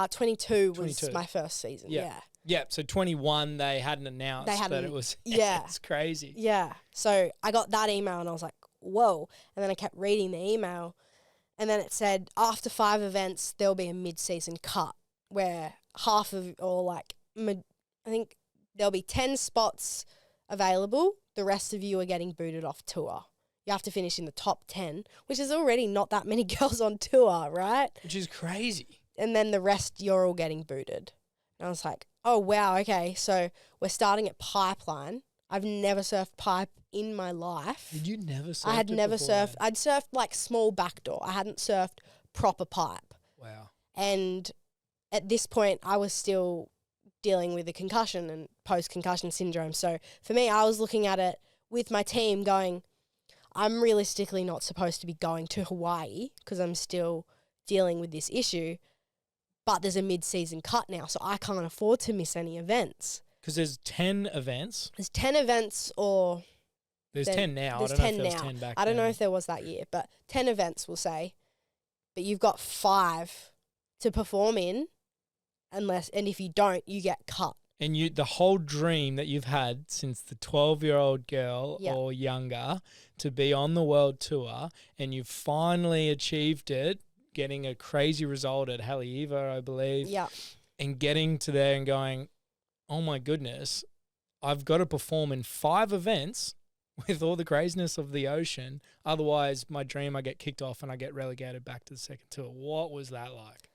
22 was 22. my first season, yeah. Yeah, so 21 they hadn't announced, but it was it's crazy. Yeah. So I got that email and I was like, whoa. And then I kept reading the email, and then it said after 5 events there'll be a mid-season cut where I think there'll be 10 spots available. The rest of you are getting booted off tour. You have to finish in the top 10, which is already not that many girls on tour, right? Which is crazy. And then the rest, you're all getting booted. And I was like, oh, wow, okay, so we're starting at Pipeline. I've never surfed pipe in my life. Did you never surf? I had never surfed. I'd surfed like small backdoor. I hadn't surfed proper pipe. Wow. And at this point, I was still dealing with a concussion and post-concussion syndrome. So for me, I was looking at it with my team going, I'm realistically not supposed to be going to Hawaii because I'm still dealing with this issue, but there's a mid-season cut now, so I can't afford to miss any events. Because there's 10 events. There's 10 events or... There's 10 now. There's I don't 10 know if there now. was 10 back I don't know then. if there was that year, but 10 events, we'll say. But you've got 5 to perform in, and if you don't, you get cut. And the whole dream that you've had since the 12-year-old girl Yeah. or younger to be on the world tour, and you've finally achieved it, getting a crazy result at Haleiwa, I believe. Yeah. And getting to there and going, oh my goodness, I've got to perform in 5 events with all the craziness of the ocean. Otherwise, my dream, I get kicked off and I get relegated back to the second tour. What was that like?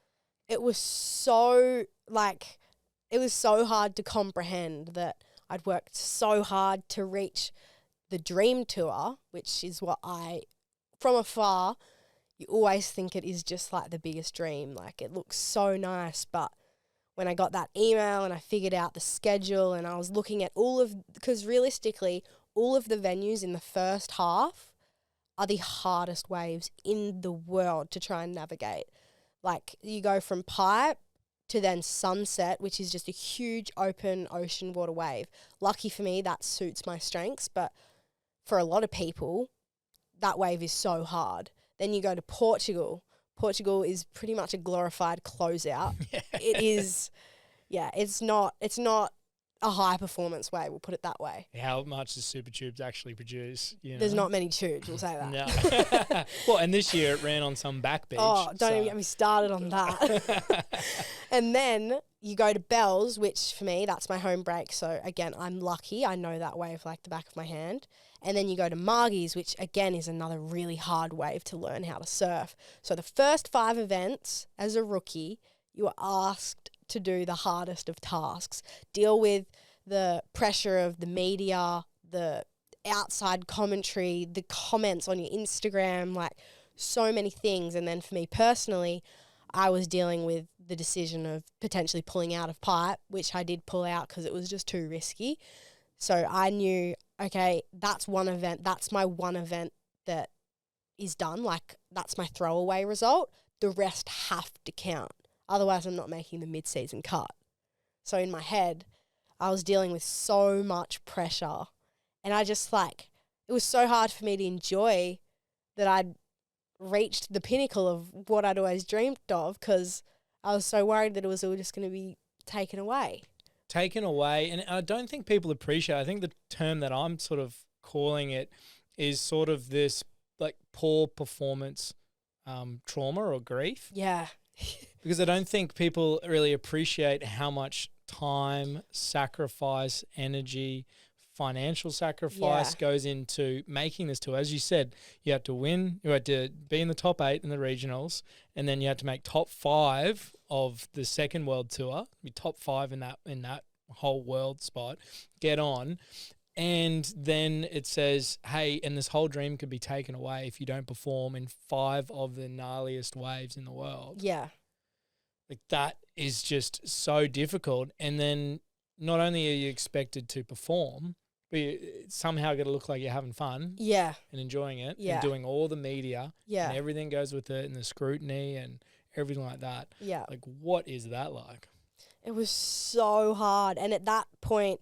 It was so, it was so hard to comprehend that I'd worked so hard to reach the dream tour, which is what from afar, you always think it is just like the biggest dream. Like, it looks so nice, but when I got that email and I figured out the schedule and I was looking at because realistically, all of the venues in the first half are the hardest waves in the world to try and navigate. Like, you go from pipe to then sunset, which is just a huge open ocean water wave. Lucky for me, that suits my strengths, but for a lot of people, that wave is so hard. Then you go to Portugal. Portugal is pretty much a glorified closeout. It is, it's not a high performance wave, we'll put it that way. How much does Super Tubes actually produce? There's not many tubes, we'll say that. No. Well, and this year it ran on some back beach. Oh, don't even get me started on that. And then you go to Bells, which for me, that's my home break. So again, I'm lucky. I know that wave like the back of my hand. And then you go to Margie's, which again is another really hard wave to learn how to surf. So the first 5 events as a rookie, you are asked to do the hardest of tasks. Deal with the pressure of the media, the outside commentary, the comments on your Instagram, like so many things. And then for me personally, I was dealing with the decision of potentially pulling out of pipe, which I did pull out because it was just too risky. So I knew, okay, that's one event. That's my one event that is done. Like, that's my throwaway result. The rest have to count. Otherwise, I'm not making the mid-season cut. So in my head, I was dealing with so much pressure. And I just it was so hard for me to enjoy that I'd reached the pinnacle of what I'd always dreamed of because I was so worried that it was all just going to be taken away. Taken away. And I don't think people appreciate, I think the term that I'm sort of calling it is sort of this like poor performance trauma or grief. Yeah. Because I don't think people really appreciate how much time, sacrifice, energy, financial sacrifice goes into making this tour. As you said, you had to win, you had to be in the top 8 in the regionals, and then you had to make top 5 of the second world tour, be top 5 in that whole world spot, get on. And then it says, hey, and this whole dream could be taken away if you don't perform in 5 of the gnarliest waves in the world. Yeah. Like, that is just so difficult. And then not only are you expected to perform, but you somehow got to look like you're having fun. Yeah. And enjoying it. Yeah. And doing all the media. Yeah. And everything goes with it and the scrutiny and everything like that. Yeah. Like, what is that like? It was so hard. And at that point,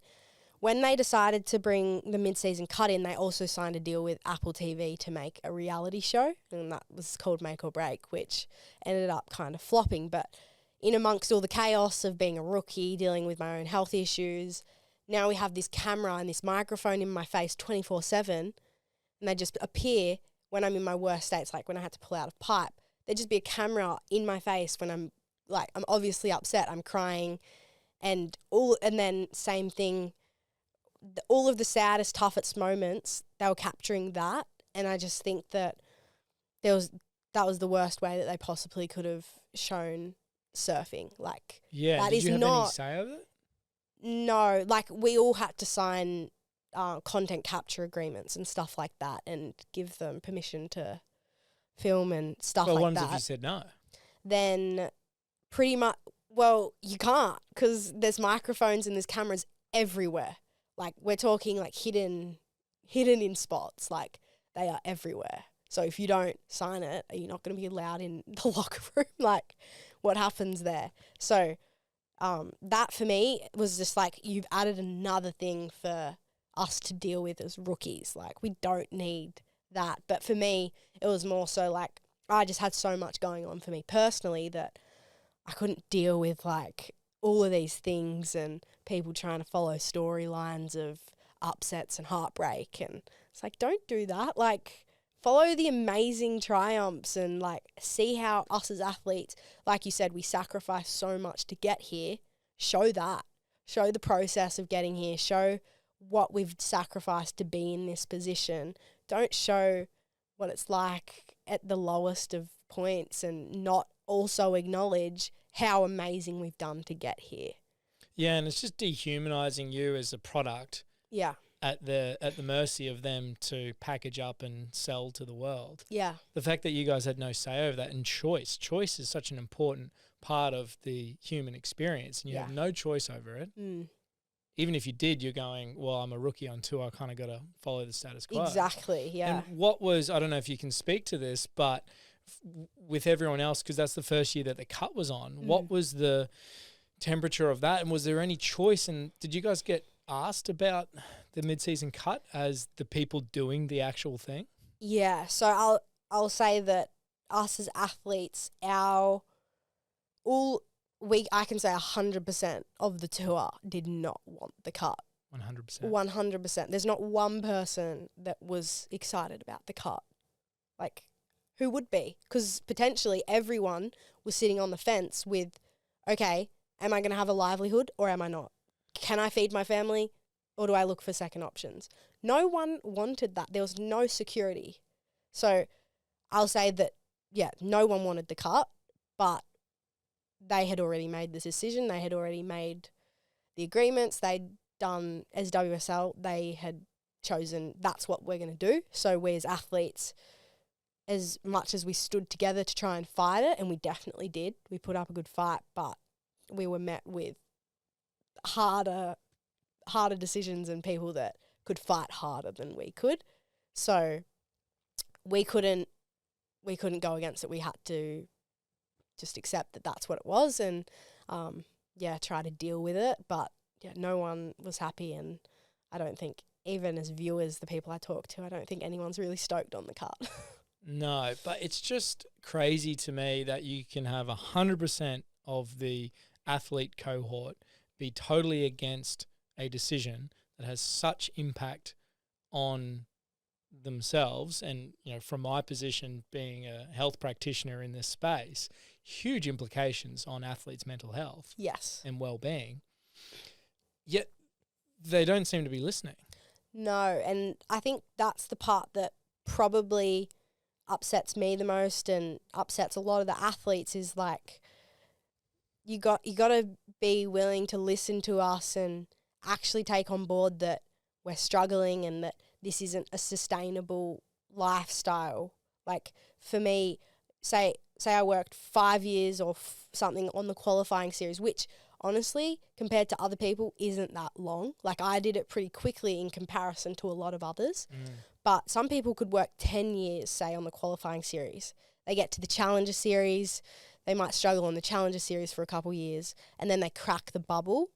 when they decided to bring the mid-season cut in, they also signed a deal with Apple TV to make a reality show, and that was called Make or Break, which ended up kind of flopping. But in amongst all the chaos of being a rookie, dealing with my own health issues, now we have this camera and this microphone in my face 24/7, and they just appear when I'm in my worst states, like when I had to pull out of pipe. There'd just be a camera in my face when I'm obviously upset, I'm crying, and then same thing, all of the saddest, toughest moments, they were capturing that. And I just think that that was the worst way that they possibly could have shown surfing. Like, yeah, that did is you have not any say of it? No, like, we all had to sign content capture agreements and stuff like that, and give them permission to film and stuff Well, like what that. if you said no? Then pretty much Well, you can't because there's microphones and there's cameras everywhere. Like, we're talking like hidden in spots. Like, they are everywhere. So if you don't sign it, are you not going to be allowed in the locker room? Like, what happens there? So that for me was just like, you've added another thing for us to deal with as rookies. Like, we don't need that. But for me, it was more so like, I just had so much going on for me personally that I couldn't deal with like all of these things and people trying to follow storylines of upsets and heartbreak. And it's like, don't do that. Like, follow the amazing triumphs and like see how us as athletes, like you said, we sacrifice so much to get here. Show that. Show the process of getting here. Show what we've sacrificed to be in this position. Don't show what it's like at the lowest of points and not also acknowledge how amazing we've done to get here. Yeah, and it's just dehumanizing you as a product. Yeah. At the mercy of them to package up and sell to the world. Yeah. The fact that you guys had no say over that, and choice is such an important part of the human experience, and you have no choice over it. Even if you did, you're going, well, I'm a rookie on tour, I kind of got to follow the status quo. Exactly, yeah. And what was, I don't know if you can speak to this, but with everyone else, because that's the first year that the cut was on, what was the temperature of that? And was there any choice? And did you guys get asked about the mid-season cut as the people doing the actual thing? Yeah, so I'll say that us as athletes, I can say 100% of the tour did not want the cut. 100%. 100%. There's not one person that was excited about the cut. Like, who would be? Because potentially everyone was sitting on the fence with, okay, am I going to have a livelihood or am I not? Can I feed my family or do I look for second options? No one wanted that. There was no security. So I'll say that, yeah, no one wanted the cut, but they had already made the decision. They had already made the agreements. They'd done, as WSL, they had chosen that's what we're going to do. So we as athletes, as much as we stood together to try and fight it, and we definitely did, we put up a good fight, but we were met with harder decisions and people that could fight harder than we could. So we couldn't go against it. We had to just accept that that's what it was and, try to deal with it. But, yeah, no one was happy, and I don't think, even as viewers, the people I talk to, I don't think anyone's really stoked on the cut. No, but it's just crazy to me that you can have 100% of the athlete cohort be totally against a decision that has such impact on themselves. And, you know, from my position being a health practitioner in this space, huge implications on athletes' mental health. Yes. And well-being. Yet they don't seem to be listening. No, and I think that's the part that probably upsets me the most and upsets a lot of the athletes is like, you got to be willing to listen to us and actually take on board that we're struggling and that this isn't a sustainable lifestyle. Like, for me, say I worked 5 years or something on the qualifying series, which honestly, compared to other people, isn't that long. Like, I did it pretty quickly in comparison to a lot of others. But some people could work 10 years, say, on the qualifying series. They get to the Challenger Series, they might struggle on the Challenger Series for a couple years, and then they crack the bubble.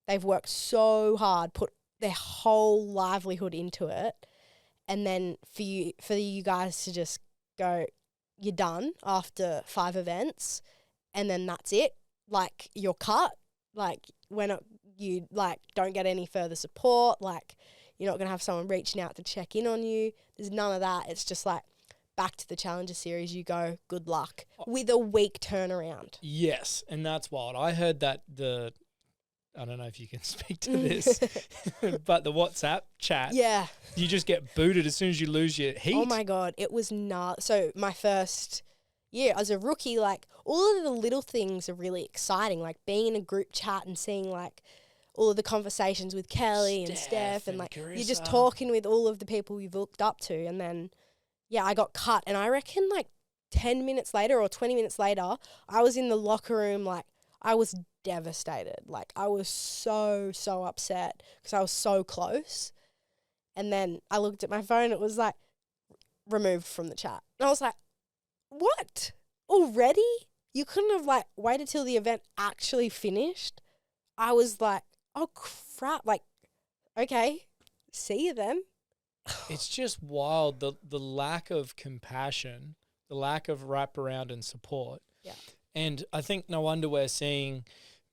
They've worked so hard, put their whole livelihood into it, and then for you guys to just go, you're done after 5 events, and then that's it. Like, you're cut. Like, you don't get any further support. Like, you're not going to have someone reaching out to check in on you. There's none of that. It's just like, back to the Challenger Series you go, good luck, with a week turnaround. Yes, and that's wild. I heard that I don't know if you can speak to this, but the WhatsApp chat, you just get booted as soon as you lose your heat. Oh my God, it was So my first year as a rookie, like, all of the little things are really exciting, like being in a group chat and seeing like all of the conversations with Kelly and Steph and like Carissa. You're just talking with all of the people you've looked up to, and then I got cut, and I reckon like 10 minutes later or 20 minutes later, I was in the locker room, like, I was devastated. Like, I was so upset because I was so close. And then I looked at my phone, it was like removed from the chat. And I was like, what? Already? You couldn't have like waited till the event actually finished? I was like, oh crap, like, okay, see you then. It's just wild, the lack of compassion, the lack of wraparound and support. Yeah. And I think no wonder we're seeing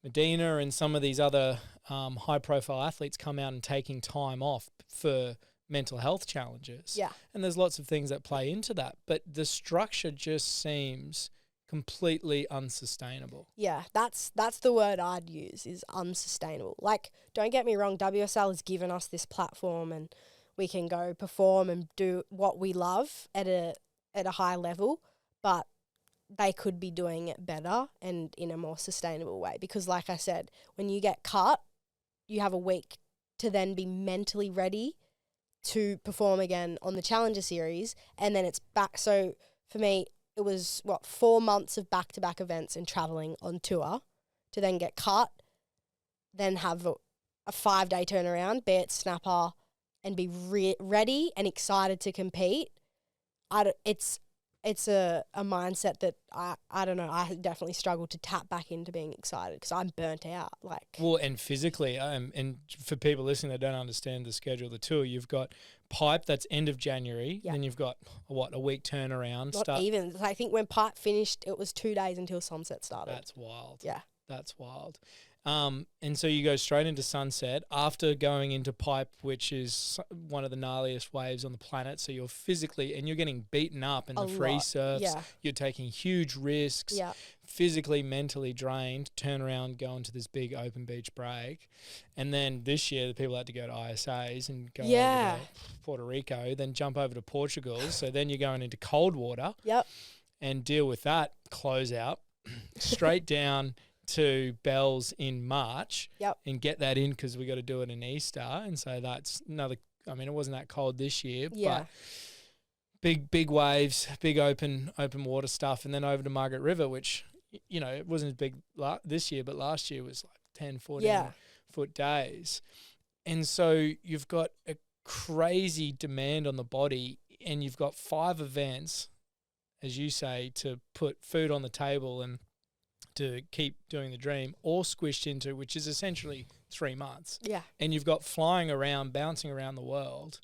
Medina and some of these other high-profile athletes come out and taking time off for mental health challenges. Yeah. And there's lots of things that play into that. But the structure just seems completely unsustainable. Yeah, that's the word I'd use, is unsustainable. Like, don't get me wrong, WSL has given us this platform and we can go perform and do what we love at a high level, but they could be doing it better and in a more sustainable way. Because like I said, when you get cut, you have a week to then be mentally ready to perform again on the Challenger Series, and then it's back. So for me, it was, 4 months of back-to-back events and travelling on tour to then get cut, then have a 5-day turnaround, be it snapper, and be ready and excited to compete. It's a mindset that I don't know, I definitely struggled to tap back into being excited because I'm burnt out. Like, well, and physically, and for people listening that don't understand the schedule of the tour, you've got Pipe, that's end of January. Yep. Then you've got, a week turnaround. Not even. I think when Pipe finished, it was 2 days until sunset started. That's wild. Yeah. That's wild. And so you go straight into sunset after going into Pipe, which is one of the gnarliest waves on the planet. So you're physically, and you're getting beaten up in the free surfs. Yeah. You're taking huge risks, Yeah. physically, mentally drained, turn around, go into this big open beach break. And then this year, the people had to go to ISAs and go over to Puerto Rico, then jump over to Portugal. So then you're going into cold water. Yep. And deal with that closeout, straight down to Bells in March. Yep. And get that in because we got to do it in Easter. And so that's another, I mean, it wasn't that cold this year, but big waves, big open water stuff. And then over to Margaret River, which, it wasn't as big this year, but last year was like 10, 14 foot days. And so you've got a crazy demand on the body, and you've got 5 events, as you say, to put food on the table and to keep doing the dream, all squished into, which is essentially 3 months. Yeah. And you've got flying around, bouncing around the world.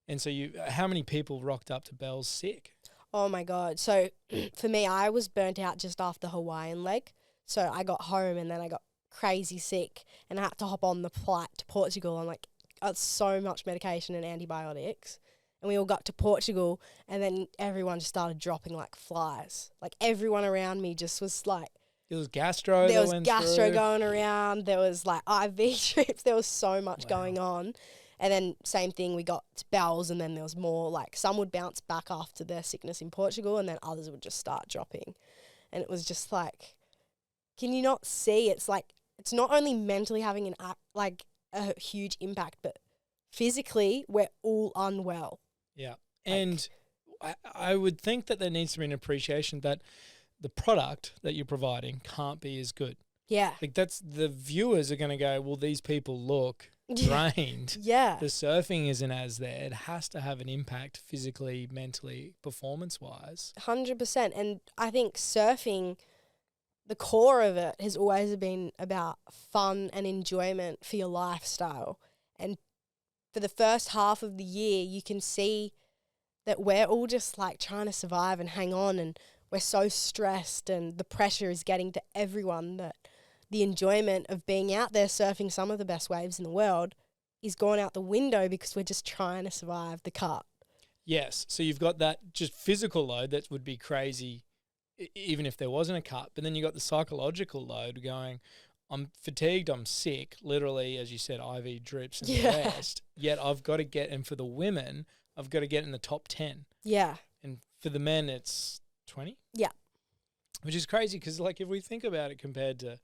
And so how many people rocked up to Bells sick? Oh my God. So for me, I was burnt out just after the Hawaiian leg. So I got home and then I got crazy sick and I had to hop on the flight to Portugal. And like, got so much medication and antibiotics. And we all got to Portugal and then everyone just started dropping like flies. Like, everyone around me just was like, There was gastro. There was gastro going around. There was like IV trips. There was so much going on. And then same thing, we got to Bells and then there was more, like, some would bounce back after their sickness in Portugal and then others would just start dropping. And it was just like, can you not see? It's like, it's not only mentally having a huge impact, but physically we're all unwell. Yeah. And I would think that there needs to be an appreciation that the product that you're providing can't be as good. Yeah. Like, that's, the viewers are going to go, well, these people look drained. Yeah. The surfing isn't as there. It has to have an impact physically, mentally, performance-wise. 100%. And I think surfing, the core of it has always been about fun and enjoyment for your lifestyle. And for the first half of the year, you can see that we're all just like trying to survive and hang on, and we're so stressed and the pressure is getting to everyone that the enjoyment of being out there surfing some of the best waves in the world is gone out the window because we're just trying to survive the cut. Yes. So you've got that just physical load that would be crazy even if there wasn't a cut. But then you got the psychological load going, I'm fatigued, I'm sick, literally, as you said, IV drips and the rest. Yet I've got to get, and for the women, I've got to get in the top 10. Yeah. And for the men, it's 20? Yeah. Which is crazy because, like, if we think about it compared to,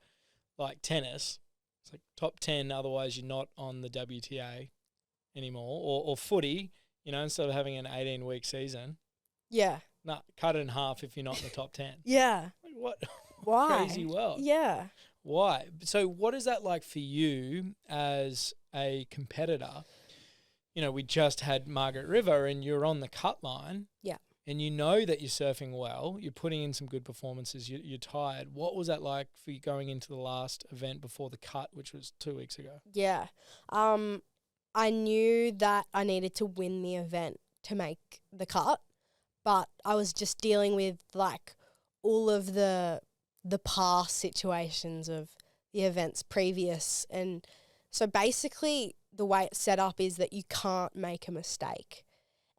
like, tennis, it's like top 10, otherwise you're not on the WTA anymore. Or footy, instead of having an 18-week season. Yeah. Cut it in half if you're not in the top 10. Yeah. Like, what? Why? crazy world. Yeah. Why? So what is that like for you as a competitor? You know, we just had Margaret River and you're on the cut line. Yeah. And you know that you're surfing well, you're putting in some good performances, you're tired. What was that like for you going into the last event before the cut, which was 2 weeks ago? Yeah. I knew that I needed to win the event to make the cut, but I was just dealing with like all of the past situations of the events previous. And so basically the way it's set up is that you can't make a mistake.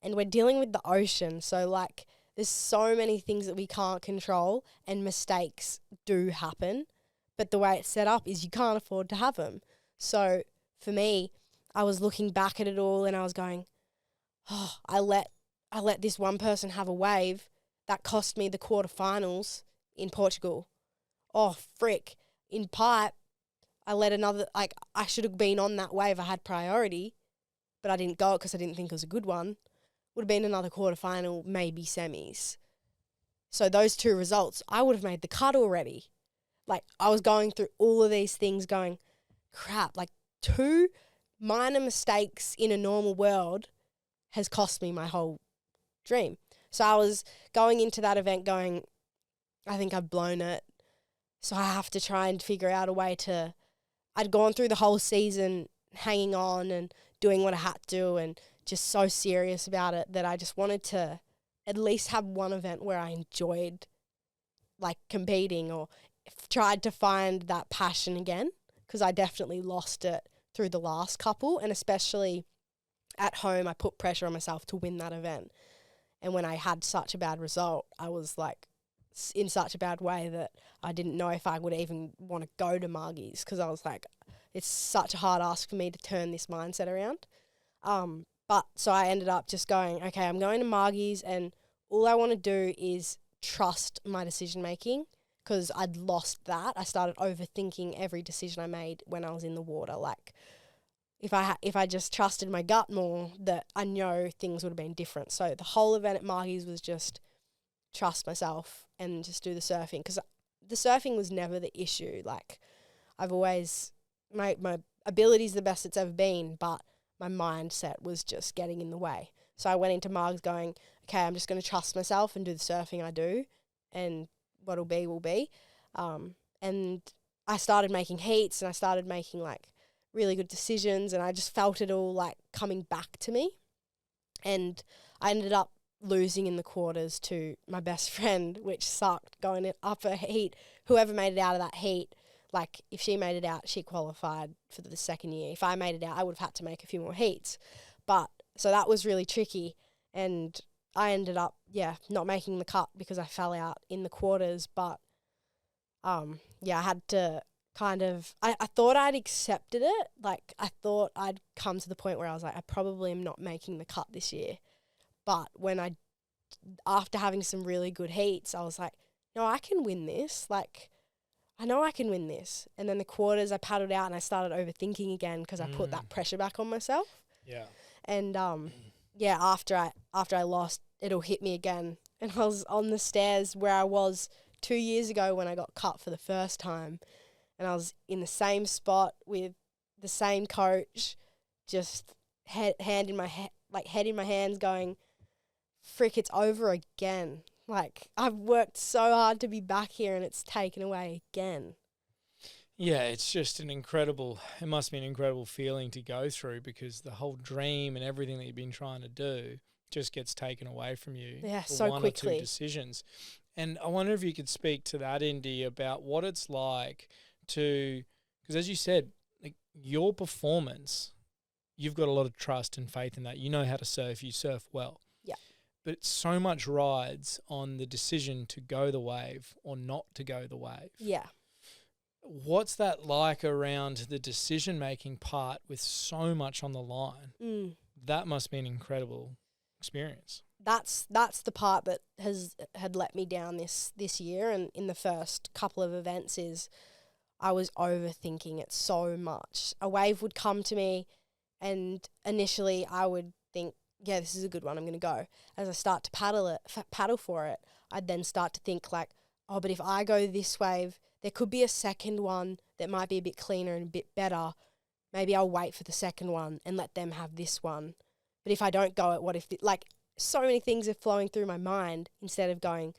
And we're dealing with the ocean, so like there's so many things that we can't control and mistakes do happen. But the way it's set up is you can't afford to have them. So for me, I was looking back at it all and I was going, oh, I let this one person have a wave that cost me the quarterfinals in Portugal. Oh, frick. In pipe, I let another, like I should have been on that wave. I had priority, but I didn't go because I didn't think it was a good one. Would have been another quarterfinal, maybe semis. So those two results, I would have made the cut already. Like I was going through all of these things going, crap, like 2 minor mistakes in a normal world has cost me my whole dream. So I was going into that event going, I think I've blown it. So I have to try and figure out a way to, I'd gone through the whole season hanging on and doing what I had to do and just so serious about it that I just wanted to at least have one event where I enjoyed like competing or tried to find that passion again, because I definitely lost it through the last couple, and especially at home I put pressure on myself to win that event. And when I had such a bad result, I was like in such a bad way that I didn't know if I would even want to go to Margie's, because I was like, it's such a hard ask for me to turn this mindset around. But so I ended up just going, okay, I'm going to Margie's and all I want to do is trust my decision making, because I'd lost that. I started overthinking every decision I made when I was in the water. Like if I just trusted my gut more, that I know things would have been different. So the whole event at Margie's was just trust myself and just do the surfing, because the surfing was never the issue. Like I've always, my ability's the best it's ever been, but my mindset was just getting in the way. So I went into Margs going, okay, I'm just going to trust myself and do the surfing I do, and what'll be will be. And I started making heats and I started making like really good decisions, and I just felt it all like coming back to me. And I ended up losing in the quarters to my best friend, which sucked, going up a heat. Whoever made it out of that heat, like if she made it out, she qualified for the second year. If I made it out, I would have had to make a few more heats. But so that was really tricky, and I ended up, not making the cut because I fell out in the quarters. But I had to kind of, I thought I'd accepted it. Like I thought I'd come to the point where I was like, I probably am not making the cut this year. But after having some really good heats, I was like, no, I can win this. Like, I know I can win this. And then the quarters, I paddled out and I started overthinking again because I put that pressure back on myself. Yeah. And after I lost, it'll hit me again. And I was on the stairs where I was 2 years ago when I got cut for the first time. And I was in the same spot with the same coach, just head in my hands going, frick, it's over again. Like, I've worked so hard to be back here and it's taken away again. Yeah, it's just it must be an incredible feeling to go through, because the whole dream and everything that you've been trying to do just gets taken away from you. Yeah, for so one quickly. or two decisions. And I wonder if you could speak to that, Indy, about what it's like to, because as you said, like your performance, you've got a lot of trust and faith in that. You know how to surf, you surf well. Yeah. But so much rides on the decision to go the wave or not to go the wave. Yeah. What's that like around the decision-making part with so much on the line? That must be an incredible experience. That's the part that had let me down this year, and in the first couple of events is I was overthinking it so much. A wave would come to me and initially I would think, yeah, this is a good one, I'm going to go. As I start to paddle for it, I'd then start to think like, oh, but if I go this wave, there could be a second one that might be a bit cleaner and a bit better. Maybe I'll wait for the second one and let them have this one. But if I don't go it, what if, so many things are flowing through my mind instead of going,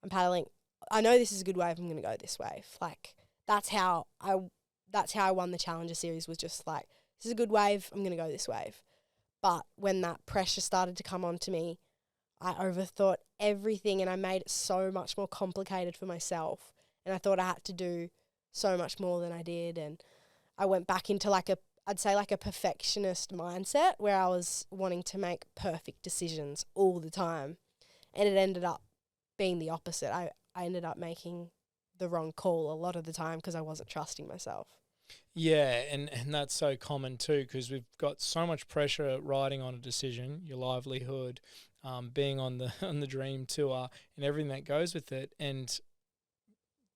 I'm paddling, I know this is a good wave, I'm going to go this wave. Like, that's how I won the Challenger Series, was just like, this is a good wave, I'm going to go this wave. But when that pressure started to come onto me, I overthought everything and I made it so much more complicated for myself. And I thought I had to do so much more than I did. And I went back into I'd say a perfectionist mindset where I was wanting to make perfect decisions all the time. And it ended up being the opposite. I ended up making the wrong call a lot of the time because I wasn't trusting myself. Yeah, and that's so common too, because we've got so much pressure riding on a decision, your livelihood, being on the dream tour and everything that goes with it, and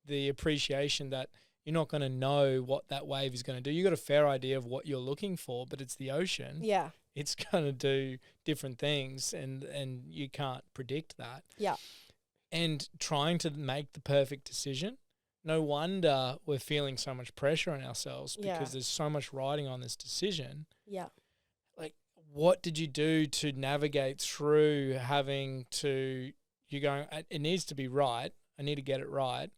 the appreciation that you're not going to know what that wave is going to do. You got a fair idea of what you're looking for, but it's the ocean. Yeah. It's going to do different things, and you can't predict that. Yeah. And trying to make the perfect decision, no wonder we're feeling so much pressure on ourselves, because there's so much riding on this decision. Yeah. Like, what did you do to navigate through having to, you going, it needs to be right, I need to get it right,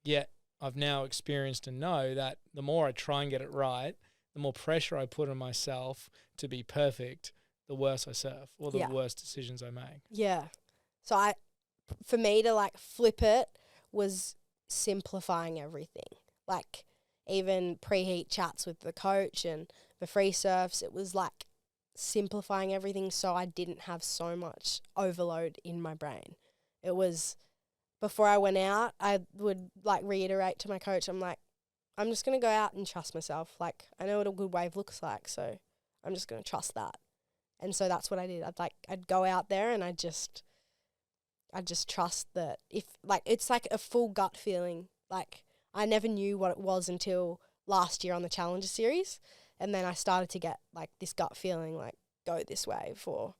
yet I've now experienced and know that the more I try and get it right, the more pressure I put on myself to be perfect, the worse I surf, or the worse decisions I make. Yeah. So for me to flip it was simplifying everything. Like, even preheat chats with the coach and the free surfs, it was simplifying everything so I didn't have so much overload in my brain. It was, before I went out, I would reiterate to my coach, I'm just going to go out and trust myself. I know what a good wave looks like, so I'm just going to trust that. And so that's what I did. I'd go out there and I just trust that it's a full gut feeling. I never knew what it was until last year on the Challenger Series. And then I started to get this gut feeling, go this wave, or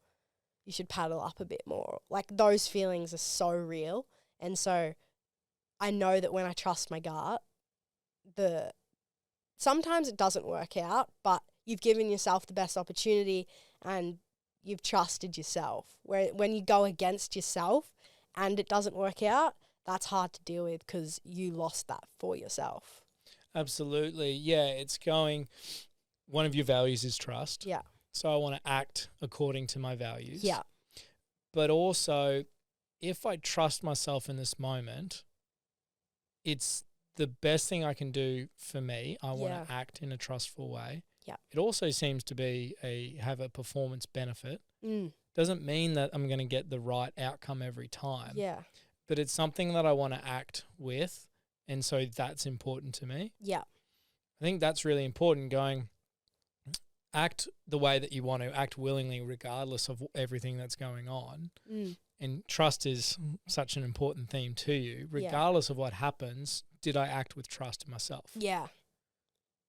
you should paddle up a bit more. Those feelings are so real. And so I know that when I trust my gut, sometimes it doesn't work out, but you've given yourself the best opportunity and you've trusted yourself. When you go against yourself and it doesn't work out, that's hard to deal with because you lost that for yourself. Absolutely. Yeah, it's going, one of your values is trust. Yeah. So I want to act according to my values. Yeah. But also, if I trust myself in this moment, it's the best thing I can do for me. I want to act in a trustful way. Yeah. It also seems to have a performance benefit. Mm. Doesn't mean that I'm going to get the right outcome every time. Yeah. But it's something that I want to act with, and so that's important to me. Yeah. I think that's really important, act the way that you want to, act willingly regardless of everything that's going on. Mm. And trust is such an important theme to you. Regardless of what happens, did I act with trust in myself? Yeah.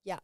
Yeah.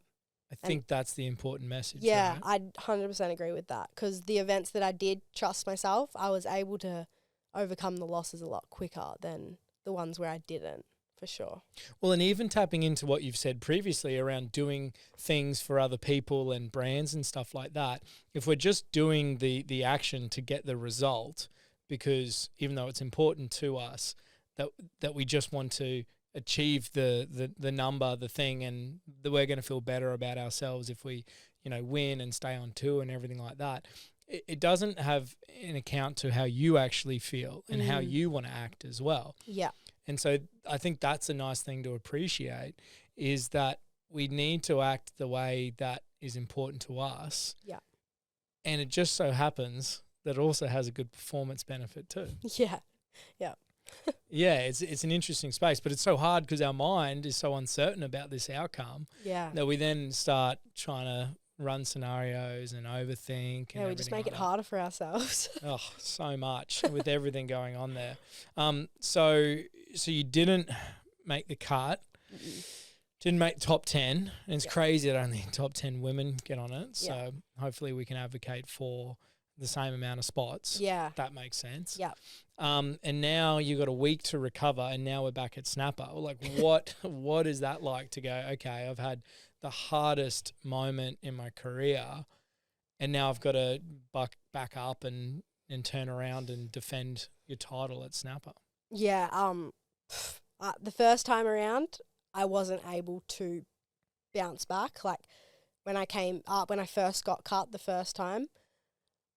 I think that's the important message. Yeah, right? I 100% agree with that, because the events that I did trust myself, I was able to overcome the losses a lot quicker than the ones where I didn't, for sure. Well, and even tapping into what you've said previously around doing things for other people and brands and stuff like that, if we're just doing the action to get the result, because even though it's important to us that we just want to achieve the number, the thing, and that we're going to feel better about ourselves if we, win and stay on tour and everything like that. It doesn't have an account to how you actually feel and how you want to act as well. Yeah. And so I think that's a nice thing to appreciate, is that we need to act the way that is important to us. Yeah. And it just so happens that it also has a good performance benefit too. Yeah. Yeah. Yeah, it's an interesting space, but it's so hard because our mind is so uncertain about this outcome that we then start trying to run scenarios and overthink. Yeah, we just make it harder for ourselves. Oh, so much with everything going on there. So you didn't make the cut, didn't make top 10. And it's crazy that only top 10 women get on it. So hopefully we can advocate for the same amount of spots. Yeah. That makes sense. Yeah. And now you got a week to recover, and now we're back at snapper. Like, what is that like to go, okay, I've had the hardest moment in my career, and now I've got to back up and turn around and defend your title at snapper? Yeah, the first time around, I wasn't able to bounce back. Like, when I first got cut the first time,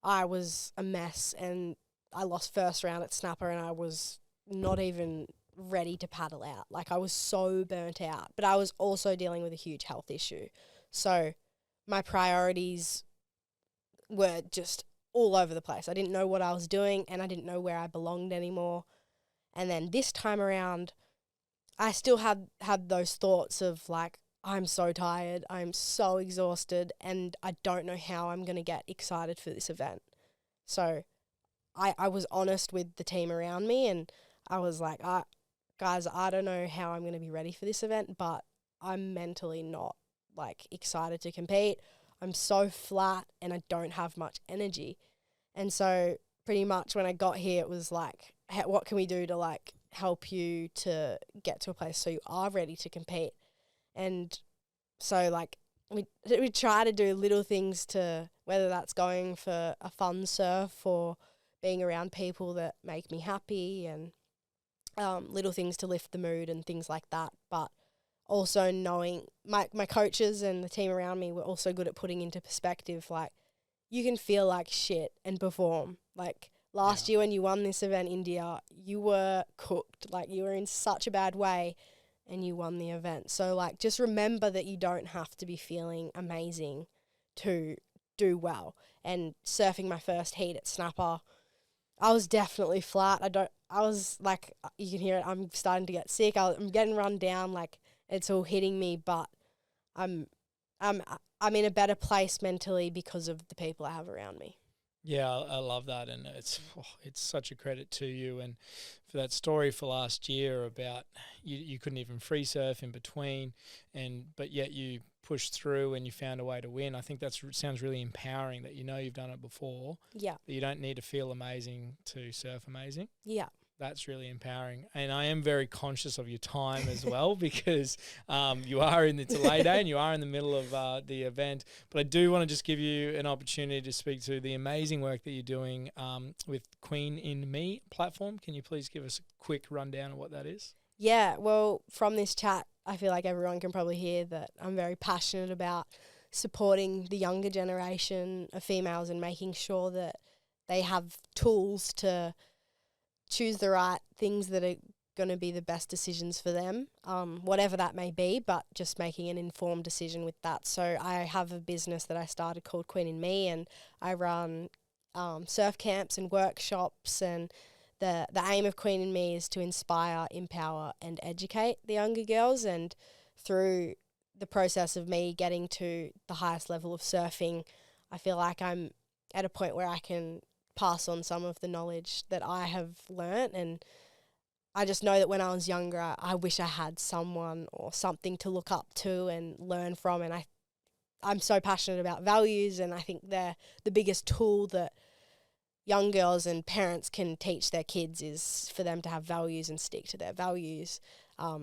I was a mess, and I lost first round at snapper, and I was not even ready to paddle out. Like, I was so burnt out, but I was also dealing with a huge health issue. So my priorities were just all over the place. I didn't know what I was doing, and I didn't know where I belonged anymore. And then this time around, I still had those thoughts of like, I'm so tired, I'm so exhausted, and I don't know how I'm going to get excited for this event. So I was honest with the team around me, and I was like, guys, I don't know how I'm going to be ready for this event, but I'm mentally not like excited to compete. I'm so flat and I don't have much energy. And so pretty much when I got here, it was like, what can we do to like help you to get to a place so you are ready to compete? And so like we try to do little things, to whether that's going for a fun surf or being around people that make me happy, and little things to lift the mood and things like that. But also knowing my coaches and the team around me were also good at putting into perspective, like, you can feel like shit and perform. Like, last year when you won this event, India, you were cooked. Like, you were in such a bad way and you won the event. So, like, just remember that you don't have to be feeling amazing to do well. And surfing my first heat at snapper, I was definitely flat. I was like, you can hear it, I'm starting to get sick. I'm getting run down, like, it's all hitting me, but I'm in a better place mentally because of the people I have around me. Yeah, I love that, and it's such a credit to you, and for that story for last year about you couldn't even free surf in between, but yet you pushed through and you found a way to win. I think that sounds really empowering, that you know you've done it before. Yeah. That you don't need to feel amazing to surf amazing. Yeah. That's really empowering. And I am very conscious of your time as well, because it's a late day and you are in the middle of the event. But I do want to just give you an opportunity to speak to the amazing work that you're doing with Queen in Me platform. Can you please give us a quick rundown of what that is? Yeah, well, from this chat, I feel like everyone can probably hear that I'm very passionate about supporting the younger generation of females and making sure that they have tools to choose the right things that are going to be the best decisions for them, whatever that may be, but just making an informed decision with that. So I have a business that I started called Queen in Me, and I run surf camps and workshops, and the aim of Queen in Me is to inspire, empower and educate the younger girls. And through the process of me getting to the highest level of surfing, I feel like I'm at a point where I can pass on some of the knowledge that I have learnt. And I just know that when I was younger, I wish I had someone or something to look up to and learn from. And I'm so passionate about values, and I think they're the biggest tool that young girls and parents can teach their kids, is for them to have values and stick to their values.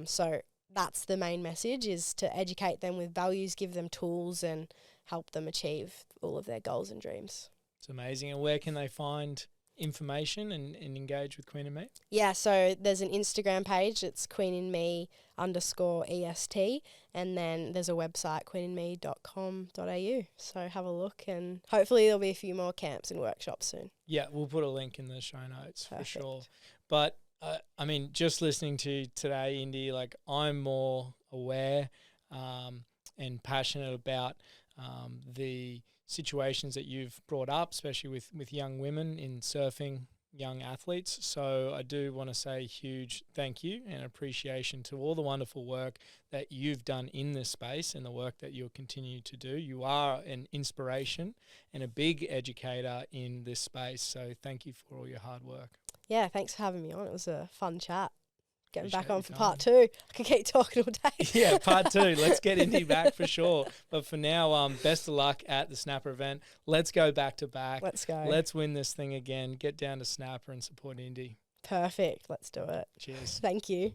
So that's the main message, is to educate them with values, give them tools and help them achieve all of their goals and dreams. It's amazing. And where can they find information and engage with Queen in Me? Yeah, so there's an Instagram page. It's queeninme_est. And then there's a website, queeninme.com.au. So have a look, and hopefully there'll be a few more camps and workshops soon. Yeah, we'll put a link in the show notes. Perfect. For sure. But, I mean, just listening to you today, Indy, like, I'm more aware and passionate about the situations that you've brought up, especially with young women in surfing, young athletes. So I do want to say huge thank you and appreciation to all the wonderful work that you've done in this space and the work that you'll continue to do. You are an inspiration and a big educator in this space. So thank you for all your hard work. Yeah, thanks for having me on. It was a fun chat. Getting Appreciate back on for part 2. I could keep talking all day. Yeah, part 2. Let's get Indy back for sure. But for now, best of luck at the Snapper event. Let's go back to back. Let's go. Let's win this thing again. Get down to Snapper and support Indy. Perfect. Let's do it. Cheers. Thank you.